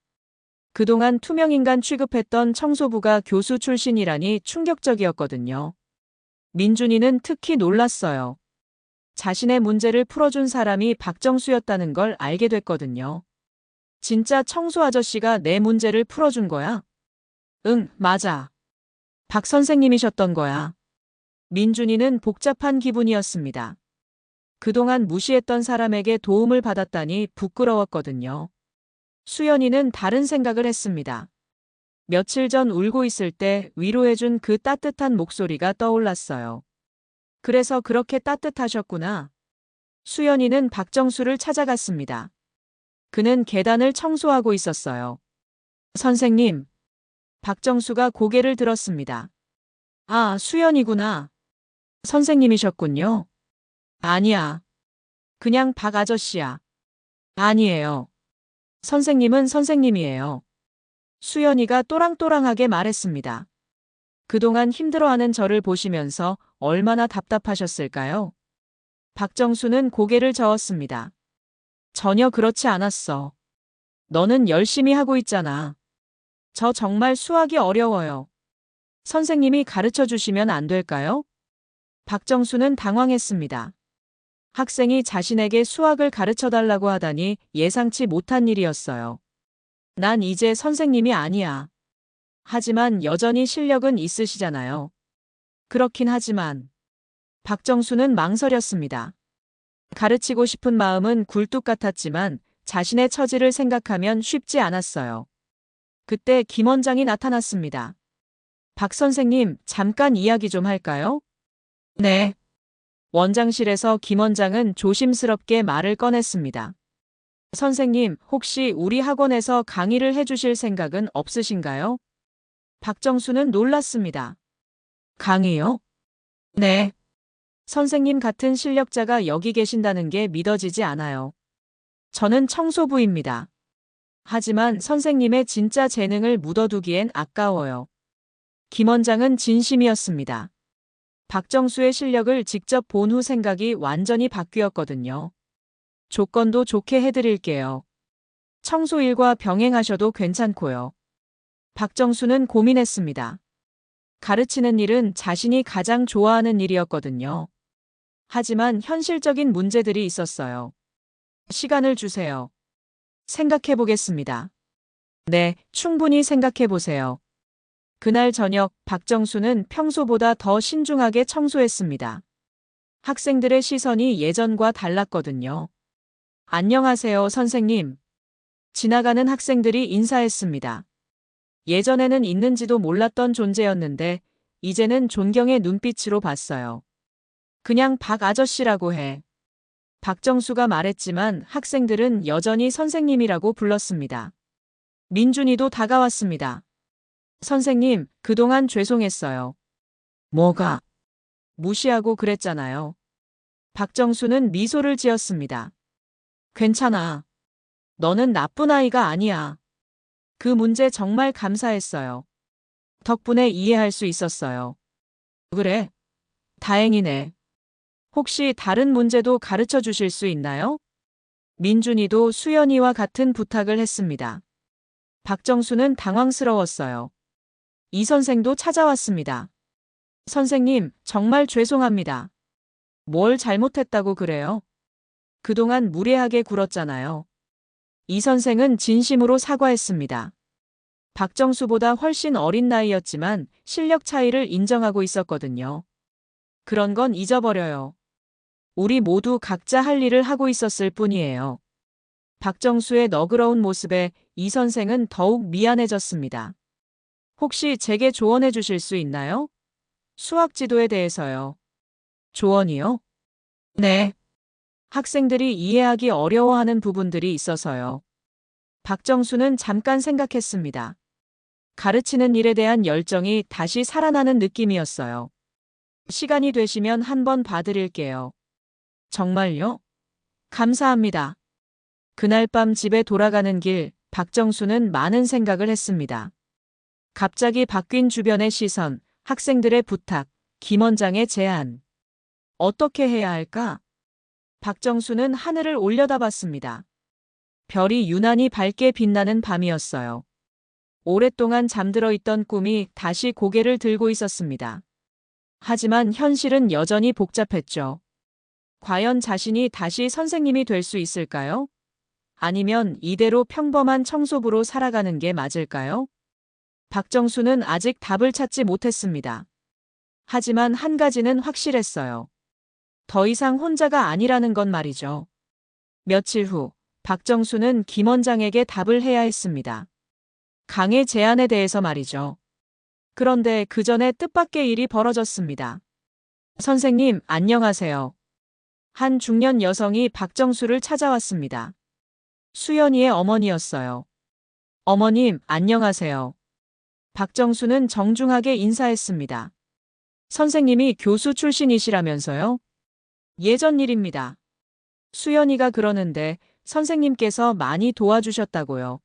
그동안 투명인간 취급했던 청소부가 교수 출신이라니 충격적이었거든요. 민준이는 특히 놀랐어요. 자신의 문제를 풀어준 사람이 박정수였다는 걸 알게 됐거든요. 진짜 청소 아저씨가 내 문제를 풀어준 거야? 응, 맞아. 박 선생님이셨던 거야. 민준이는 복잡한 기분이었습니다. 그동안 무시했던 사람에게 도움을 받았다니 부끄러웠거든요. 수연이는 다른 생각을 했습니다. 며칠 전 울고 있을 때 위로해준 그 따뜻한 목소리가 떠올랐어요. 그래서 그렇게 따뜻하셨구나. 수연이는 박정수를 찾아갔습니다. 그는 계단을 청소하고 있었어요. 선생님. 박정수가 고개를 들었습니다. 아, 수연이구나. 선생님이셨군요. 아니야. 그냥 박 아저씨야. 아니에요. 선생님은 선생님이에요. 수연이가 또랑또랑하게 말했습니다. 그동안 힘들어하는 저를 보시면서 얼마나 답답하셨을까요? 박정수는 고개를 저었습니다. 전혀 그렇지 않았어. 너는 열심히 하고 있잖아. 저 정말 수학이 어려워요. 선생님이 가르쳐 주시면 안 될까요? 박정수는 당황했습니다. 학생이 자신에게 수학을 가르쳐 달라고 하다니 예상치 못한 일이었어요. 난 이제 선생님이 아니야. 하지만 여전히 실력은 있으시잖아요. 그렇긴 하지만 박정수는 망설였습니다. 가르치고 싶은 마음은 굴뚝 같았지만 자신의 처지를 생각하면 쉽지 않았어요. 그때 김 원장이 나타났습니다. 박 선생님, 잠깐 이야기 좀 할까요? 네. 원장실에서 김 원장은 조심스럽게 말을 꺼냈습니다. 선생님, 혹시 우리 학원에서 강의를 해주실 생각은 없으신가요? 박정수는 놀랐습니다. 강의요? 네. 선생님 같은 실력자가 여기 계신다는 게 믿어지지 않아요. 저는 청소부입니다. 하지만 선생님의 진짜 재능을 묻어두기엔 아까워요. 김 원장은 진심이었습니다. 박정수의 실력을 직접 본 후 생각이 완전히 바뀌었거든요. 조건도 좋게 해드릴게요. 청소일과 병행하셔도 괜찮고요. 박정수는 고민했습니다. 가르치는 일은 자신이 가장 좋아하는 일이었거든요. 하지만 현실적인 문제들이 있었어요. 시간을 주세요. 생각해 보겠습니다. 네, 충분히 생각해 보세요. 그날 저녁 박정수는 평소보다 더 신중하게 청소했습니다. 학생들의 시선이 예전과 달랐거든요. 안녕하세요, 선생님. 지나가는 학생들이 인사했습니다. 예전에는 있는지도 몰랐던 존재였는데 이제는 존경의 눈빛으로 봤어요. 그냥 박 아저씨라고 해. 박정수가 말했지만 학생들은 여전히 선생님이라고 불렀습니다. 민준이도 다가왔습니다. 선생님, 그동안 죄송했어요. 뭐가? 무시하고 그랬잖아요. 박정수는 미소를 지었습니다. 괜찮아. 너는 나쁜 아이가 아니야. 그 문제 정말 감사했어요. 덕분에 이해할 수 있었어요. 그래? 다행이네. 혹시 다른 문제도 가르쳐 주실 수 있나요? 민준이도 수연이와 같은 부탁을 했습니다. 박정수는 당황스러웠어요. 이 선생도 찾아왔습니다. 선생님, 정말 죄송합니다. 뭘 잘못했다고 그래요? 그동안 무례하게 굴었잖아요. 이 선생은 진심으로 사과했습니다. 박정수보다 훨씬 어린 나이였지만 실력 차이를 인정하고 있었거든요. 그런 건 잊어버려요. 우리 모두 각자 할 일을 하고 있었을 뿐이에요. 박정수의 너그러운 모습에 이 선생은 더욱 미안해졌습니다. 혹시 제게 조언해 주실 수 있나요? 수학 지도에 대해서요. 조언이요? 네. 학생들이 이해하기 어려워하는 부분들이 있어서요. 박정수는 잠깐 생각했습니다. 가르치는 일에 대한 열정이 다시 살아나는 느낌이었어요. 시간이 되시면 한번 봐드릴게요. 정말요? 감사합니다. 그날 밤 집에 돌아가는 길, 박정수는 많은 생각을 했습니다. 갑자기 바뀐 주변의 시선, 학생들의 부탁, 김 원장의 제안. 어떻게 해야 할까? 박정수는 하늘을 올려다봤습니다. 별이 유난히 밝게 빛나는 밤이었어요. 오랫동안 잠들어 있던 꿈이 다시 고개를 들고 있었습니다. 하지만 현실은 여전히 복잡했죠. 과연 자신이 다시 선생님이 될 수 있을까요? 아니면 이대로 평범한 청소부로 살아가는 게 맞을까요? 박정수는 아직 답을 찾지 못했습니다. 하지만 한 가지는 확실했어요. 더 이상 혼자가 아니라는 건 말이죠. 며칠 후, 박정수는 김 원장에게 답을 해야 했습니다. 강의 제안에 대해서 말이죠. 그런데 그 전에 뜻밖의 일이 벌어졌습니다. 선생님, 안녕하세요. 한 중년 여성이 박정수를 찾아왔습니다. 수연이의 어머니였어요. 어머님, 안녕하세요. 박정수는 정중하게 인사했습니다. 선생님이 교수 출신이시라면서요? 예전 일입니다. 수연이가 그러는데 선생님께서 많이 도와주셨다고요.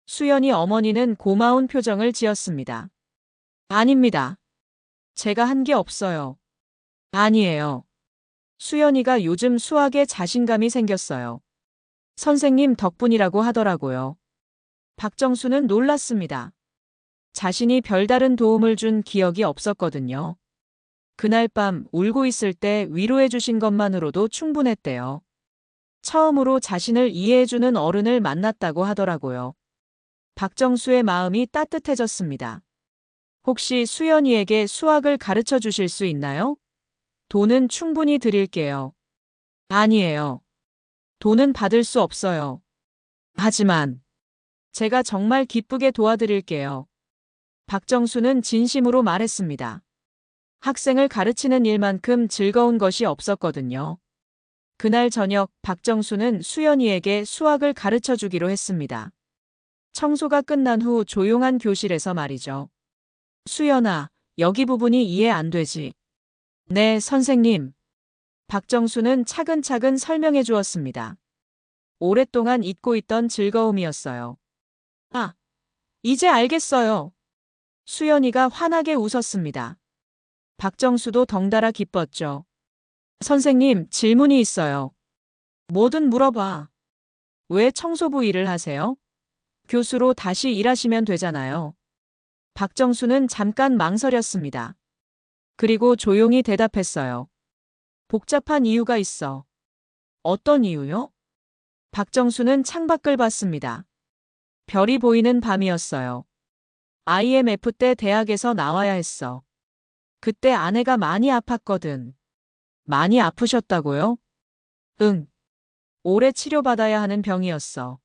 수연이 어머니는 고마운 표정을 지었습니다. 아닙니다. 제가 한 게 없어요. 아니에요. 수연이가 요즘 수학에 자신감이 생겼어요. 선생님 덕분이라고 하더라고요. 박정수는 놀랐습니다. 자신이 별다른 도움을 준 기억이 없었거든요. 그날 밤 울고 있을 때 위로해 주신 것만으로도 충분했대요. 처음으로 자신을 이해해주는 어른을 만났다고 하더라고요. 박정수의 마음이 따뜻해졌습니다. 혹시 수연이에게 수학을 가르쳐 주실 수 있나요? 돈은 충분히 드릴게요. 아니에요. 돈은 받을 수 없어요. 하지만 제가 정말 기쁘게 도와드릴게요. 박정수는 진심으로 말했습니다. 학생을 가르치는 일만큼 즐거운 것이 없었거든요. 그날 저녁 박정수는 수연이에게 수학을 가르쳐 주기로 했습니다. 청소가 끝난 후 조용한 교실에서 말이죠. 수연아, 여기 부분이 이해 안 되지? 네, 선생님. 박정수는 차근차근 설명해 주었습니다. 오랫동안 잊고 있던 즐거움이었어요. 아, 이제 알겠어요. 수연이가 환하게 웃었습니다. 박정수도 덩달아 기뻤죠. 선생님, 질문이 있어요. 뭐든 물어봐. 왜 청소부 일을 하세요? 교수로 다시 일하시면 되잖아요. 박정수는 잠깐 망설였습니다. 그리고 조용히 대답했어요. 복잡한 이유가 있어. 어떤 이유요? 박정수는 창밖을 봤습니다. 별이 보이는 밤이었어요. IMF 때 대학에서 나와야 했어. 그때 아내가 많이 아팠거든. 많이 아프셨다고요? 응. 오래 치료받아야 하는 병이었어.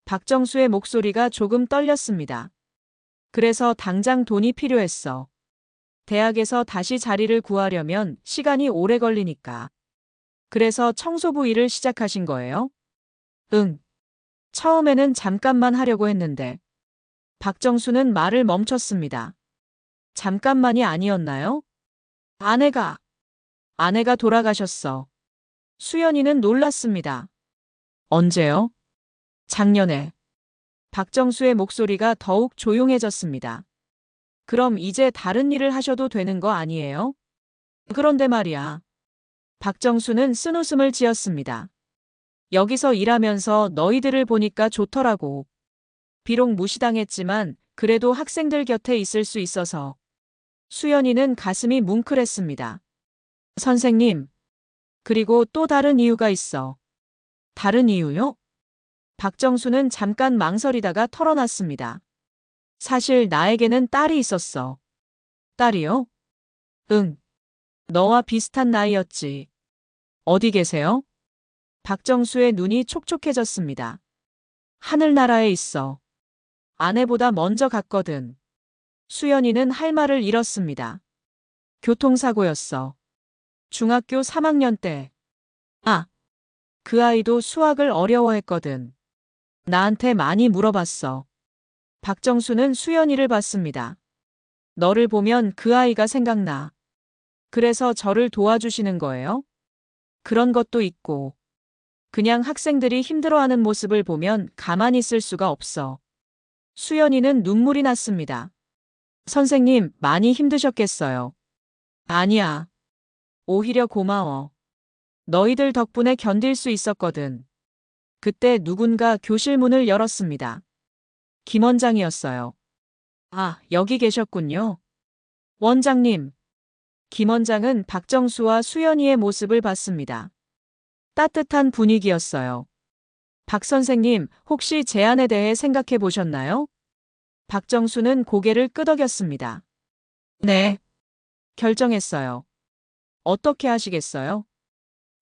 박정수의 목소리가 조금 떨렸습니다. 그래서 당장 돈이 필요했어. 대학에서 다시 자리를 구하려면 시간이 오래 걸리니까. 그래서 청소부 일을 시작하신 거예요? 응. 처음에는 잠깐만 하려고 했는데. 박정수는 말을 멈췄습니다. 잠깐만이 아니었나요? 아내가 돌아가셨어. 수연이는 놀랐습니다. 언제요? 작년에. 박정수의 목소리가 더욱 조용해졌습니다. 그럼 이제 다른 일을 하셔도 되는 거 아니에요? 그런데 말이야. 박정수는 쓴웃음을 지었습니다. 여기서 일하면서 너희들을 보니까 좋더라고. 비록 무시당했지만 그래도 학생들 곁에 있을 수 있어서. 수연이는 가슴이 뭉클했습니다. 선생님, 그리고 또 다른 이유가 있어. 다른 이유요? 박정수는 잠깐 망설이다가 털어놨습니다. 사실 나에게는 딸이 있었어. 딸이요? 응. 너와 비슷한 나이였지. 어디 계세요? 박정수의 눈이 촉촉해졌습니다. 하늘나라에 있어. 아내보다 먼저 갔거든. 수연이는 할 말을 잃었습니다. 교통사고였어. 중학교 3학년 때. 아, 그 아이도 수학을 어려워했거든. 나한테 많이 물어봤어. 박정수는 수연이를 봤습니다. 너를 보면 그 아이가 생각나. 그래서 저를 도와주시는 거예요? 그런 것도 있고. 그냥 학생들이 힘들어하는 모습을 보면 가만히 있을 수가 없어. 수연이는 눈물이 났습니다. 선생님, 많이 힘드셨겠어요. 아니야. 오히려 고마워. 너희들 덕분에 견딜 수 있었거든. 그때 누군가 교실 문을 열었습니다. 김 원장이었어요. 아, 여기 계셨군요. 원장님. 김 원장은 박정수와 수연이의 모습을 봤습니다. 따뜻한 분위기였어요. 박 선생님, 혹시 제안에 대해 생각해 보셨나요? 박정수는 고개를 끄덕였습니다. 네. 결정했어요. 어떻게 하시겠어요?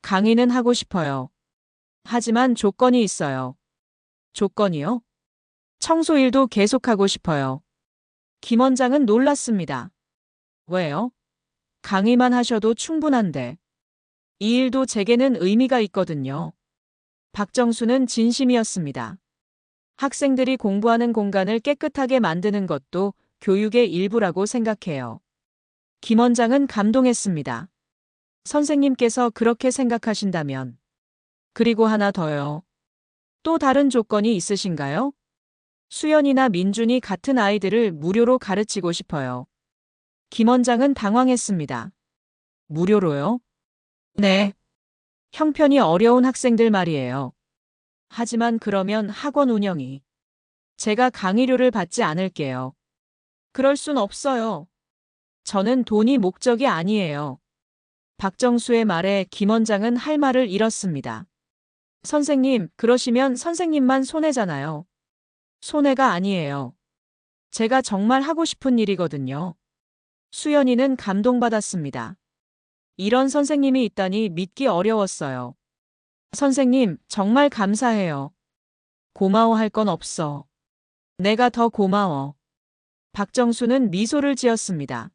강의는 하고 싶어요. 하지만 조건이 있어요. 조건이요? 청소일도 계속하고 싶어요. 김 원장은 놀랐습니다. 왜요? 강의만 하셔도 충분한데. 이 일도 제게는 의미가 있거든요. 박정수는 진심이었습니다. 학생들이 공부하는 공간을 깨끗하게 만드는 것도 교육의 일부라고 생각해요. 김 원장은 감동했습니다. 선생님께서 그렇게 생각하신다면. 그리고 하나 더요. 또 다른 조건이 있으신가요? 수연이나 민준이 같은 아이들을 무료로 가르치고 싶어요. 김 원장은 당황했습니다. 무료로요? 네. 형편이 어려운 학생들 말이에요. 하지만 그러면 학원 운영이. 제가 강의료를 받지 않을게요. 그럴 순 없어요. 저는 돈이 목적이 아니에요. 박정수의 말에 김 원장은 할 말을 잃었습니다. 선생님, 그러시면 선생님만 손해잖아요. 손해가 아니에요. 제가 정말 하고 싶은 일이거든요. 수연이는 감동받았습니다. 이런 선생님이 있다니 믿기 어려웠어요. 선생님, 정말 감사해요. 고마워할 건 없어. 내가 더 고마워. 박정수는 미소를 지었습니다.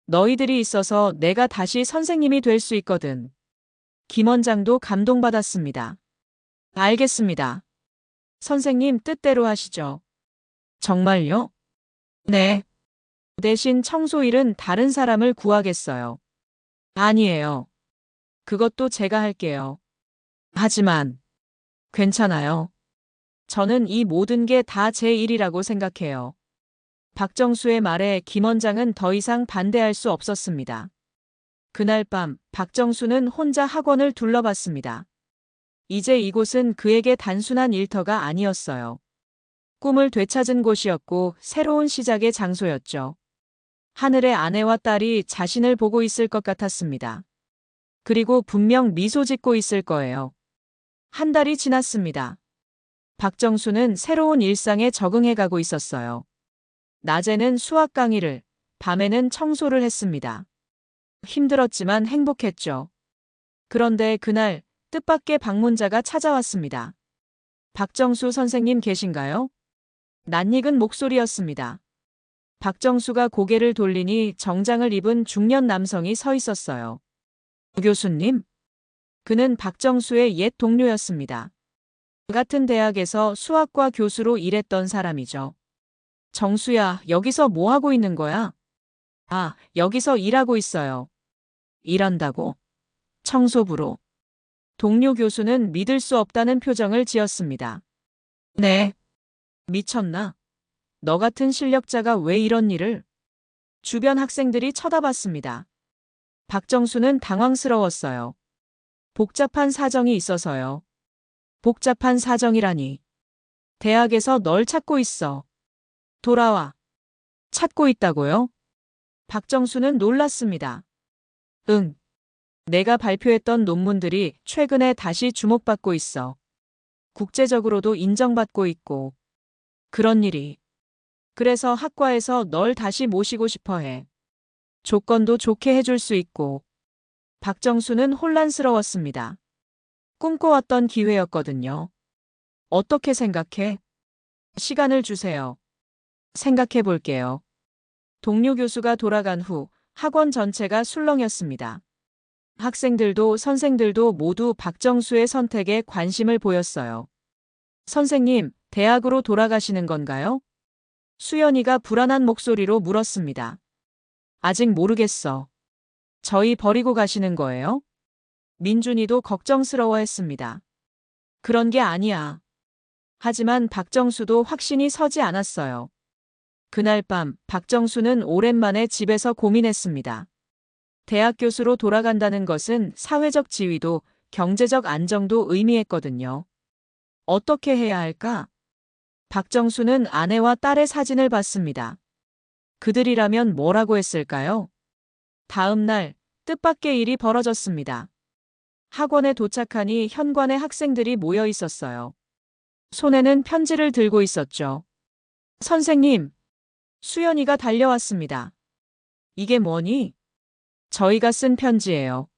너희들이 있어서 내가 다시 선생님이 될 수 있거든. 김 원장도 감동받았습니다. 알겠습니다. 선생님 뜻대로 하시죠. 정말요? 네. 대신 청소일은 다른 사람을 구하겠어요. 아니에요. 그것도 제가 할게요. 하지만 괜찮아요. 저는 이 모든 게 다 제 일이라고 생각해요. 박정수의 말에 김 원장은 더 이상 반대할 수 없었습니다. 그날 밤 박정수는 혼자 학원을 둘러봤습니다. 이제 이곳은 그에게 단순한 일터가 아니었어요. 꿈을 되찾은 곳이었고 새로운 시작의 장소였죠. 하늘의 아내와 딸이 자신을 보고 있을 것 같았습니다. 그리고 분명 미소 짓고 있을 거예요. 한 달이 지났습니다. 박정수는 새로운 일상에 적응해 가고 있었어요. 낮에는 수학 강의를, 밤에는 청소를 했습니다. 힘들었지만 행복했죠. 그런데 그날 뜻밖의 방문자가 찾아왔습니다. 박정수 선생님 계신가요? 낯익은 목소리였습니다. 박정수가 고개를 돌리니 정장을 입은 중년 남성이 서 있었어요. 교수님? 그는 박정수의 옛 동료였습니다. 같은 대학에서 수학과 교수로 일했던 사람이죠. 정수야, 여기서 뭐 하고 있는 거야? 아, 여기서 일하고 있어요. 일한다고? 청소부로. 동료 교수는 믿을 수 없다는 표정을 지었습니다. 네. 미쳤나? 너 같은 실력자가 왜 이런 일을? 주변 학생들이 쳐다봤습니다. 박정수는 당황스러웠어요. 복잡한 사정이 있어서요. 복잡한 사정이라니. 대학에서 널 찾고 있어. 돌아와. 찾고 있다고요? 박정수는 놀랐습니다. 응. 내가 발표했던 논문들이 최근에 다시 주목받고 있어. 국제적으로도 인정받고 있고. 그런 일이. 그래서 학과에서 널 다시 모시고 싶어 해. 조건도 좋게 해줄 수 있고. 박정수는 혼란스러웠습니다. 꿈꿔왔던 기회였거든요. 어떻게 생각해? 시간을 주세요. 생각해 볼게요. 동료 교수가 돌아간 후 학원 전체가 술렁였습니다. 학생들도 선생들도 모두 박정수의 선택에 관심을 보였어요. 선생님, 대학으로 돌아가시는 건가요? 수연이가 불안한 목소리로 물었습니다. 아직 모르겠어. 저희 버리고 가시는 거예요? 민준이도 걱정스러워했습니다. 그런 게 아니야. 하지만 박정수도 확신이 서지 않았어요. 그날 밤 박정수는 오랜만에 집에서 고민했습니다. 대학 교수로 돌아간다는 것은 사회적 지위도 경제적 안정도 의미했거든요. 어떻게 해야 할까? 박정수는 아내와 딸의 사진을 봤습니다. 그들이라면 뭐라고 했을까요? 다음 날 뜻밖의 일이 벌어졌습니다. 학원에 도착하니 현관에 학생들이 모여 있었어요. 손에는 편지를 들고 있었죠. 선생님, 수연이가 달려왔습니다. 이게 뭐니? 저희가 쓴 편지예요.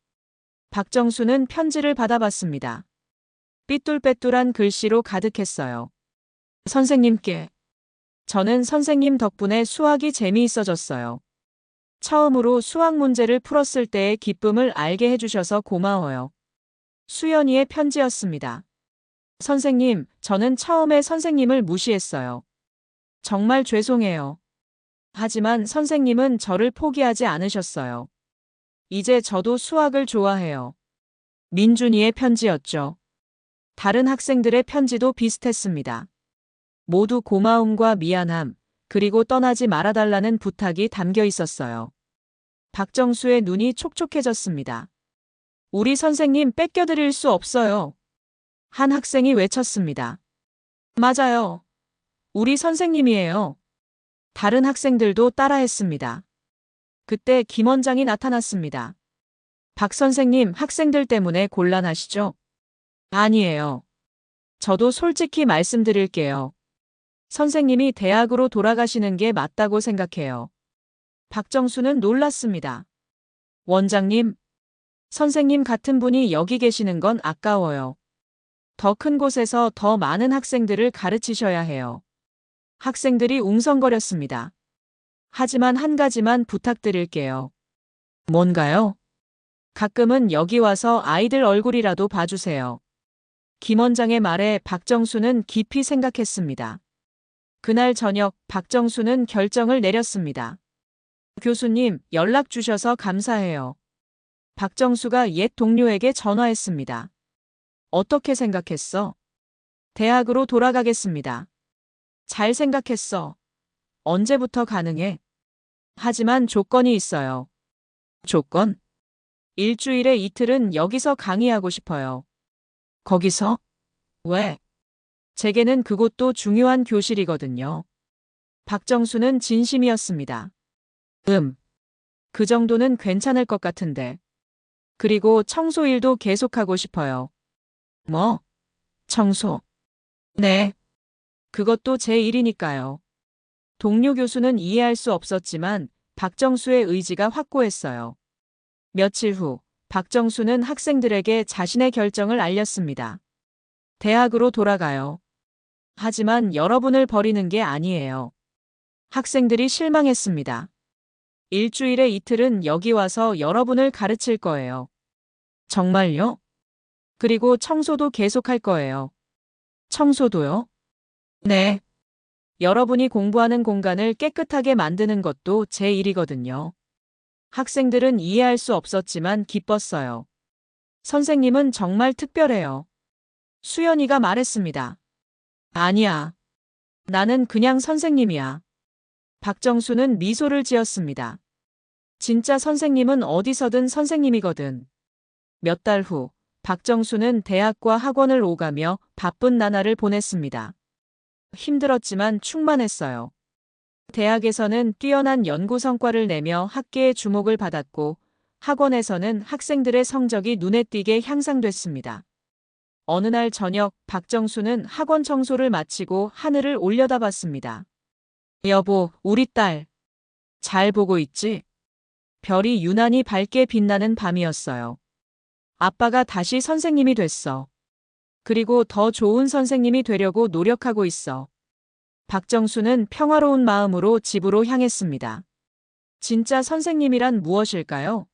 박정수는 편지를 받아봤습니다. 삐뚤빼뚤한 글씨로 가득했어요. 선생님께. 저는 선생님 덕분에 수학이 재미있어졌어요. 처음으로 수학 문제를 풀었을 때의 기쁨을 알게 해주셔서 고마워요. 수연이의 편지였습니다. 선생님, 저는 처음에 선생님을 무시했어요. 정말 죄송해요. 하지만 선생님은 저를 포기하지 않으셨어요. 이제 저도 수학을 좋아해요. 민준이의 편지였죠. 다른 학생들의 편지도 비슷했습니다. 모두 고마움과 미안함, 그리고 떠나지 말아달라는 부탁이 담겨 있었어요. 박정수의 눈이 촉촉해졌습니다. 우리 선생님 뺏겨드릴 수 없어요. 한 학생이 외쳤습니다. 맞아요. 우리 선생님이에요. 다른 학생들도 따라했습니다. 그때 김 원장이 나타났습니다. 박 선생님, 학생들 때문에 곤란하시죠? 아니에요. 저도 솔직히 말씀드릴게요. 선생님이 대학으로 돌아가시는 게 맞다고 생각해요. 박정수는 놀랐습니다. 원장님, 선생님 같은 분이 여기 계시는 건 아까워요. 더 큰 곳에서 더 많은 학생들을 가르치셔야 해요. 학생들이 웅성거렸습니다. 하지만 한 가지만 부탁드릴게요. 뭔가요? 가끔은 여기 와서 아이들 얼굴이라도 봐주세요. 김 원장의 말에 박정수는 깊이 생각했습니다. 그날 저녁 박정수는 결정을 내렸습니다. 교수님, 연락 주셔서 감사해요. 박정수가 옛 동료에게 전화했습니다. 어떻게 생각했어? 대학으로 돌아가겠습니다. 잘 생각했어. 언제부터 가능해? 하지만 조건이 있어요. 조건? 일주일에 이틀은 여기서 강의하고 싶어요. 거기서? 왜? 제게는 그곳도 중요한 교실이거든요. 박정수는 진심이었습니다. 그 정도는 괜찮을 것 같은데. 그리고 청소 일도 계속하고 싶어요. 뭐? 청소? 네. 그것도 제 일이니까요. 동료 교수는 이해할 수 없었지만 박정수의 의지가 확고했어요. 며칠 후 박정수는 학생들에게 자신의 결정을 알렸습니다. 대학으로 돌아가요. 하지만 여러분을 버리는 게 아니에요. 학생들이 실망했습니다. 일주일에 이틀은 여기 와서 여러분을 가르칠 거예요. 정말요? 그리고 청소도 계속할 거예요. 청소도요? 네. 여러분이 공부하는 공간을 깨끗하게 만드는 것도 제 일이거든요. 학생들은 이해할 수 없었지만 기뻤어요. 선생님은 정말 특별해요. 수연이가 말했습니다. 아니야. 나는 그냥 선생님이야. 박정수는 미소를 지었습니다. 진짜 선생님은 어디서든 선생님이거든. 몇 달 후, 박정수는 대학과 학원을 오가며 바쁜 나날을 보냈습니다. 힘들었지만 충만했어요. 대학에서는 뛰어난 연구 성과를 내며 학계의 주목을 받았고, 학원에서는 학생들의 성적이 눈에 띄게 향상됐습니다. 어느 날 저녁 박정수는 학원 청소를 마치고 하늘을 올려다봤습니다. 여보, 우리 딸. 잘 보고 있지? 별이 유난히 밝게 빛나는 밤이었어요. 아빠가 다시 선생님이 됐어. 그리고 더 좋은 선생님이 되려고 노력하고 있어. 박정수는 평화로운 마음으로 집으로 향했습니다. 진짜 선생님이란 무엇일까요?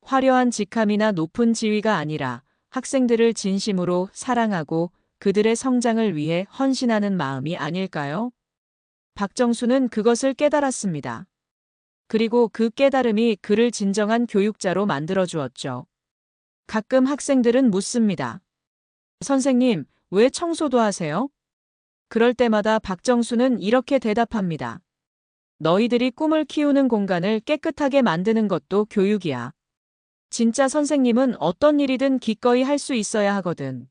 화려한 직함이나 높은 지위가 아니라 학생들을 진심으로 사랑하고 그들의 성장을 위해 헌신하는 마음이 아닐까요? 박정수는 그것을 깨달았습니다. 그리고 그 깨달음이 그를 진정한 교육자로 만들어 주었죠. 가끔 학생들은 묻습니다. 선생님, 왜 청소도 하세요? 그럴 때마다 박정수는 이렇게 대답합니다. 너희들이 꿈을 키우는 공간을 깨끗하게 만드는 것도 교육이야. 진짜 선생님은 어떤 일이든 기꺼이 할 수 있어야 하거든.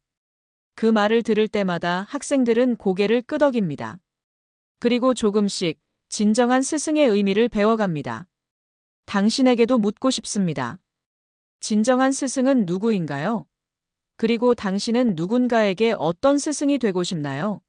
그 말을 들을 때마다 학생들은 고개를 끄덕입니다. 그리고 조금씩 진정한 스승의 의미를 배워갑니다. 당신에게도 묻고 싶습니다. 진정한 스승은 누구인가요? 그리고 당신은 누군가에게 어떤 스승이 되고 싶나요?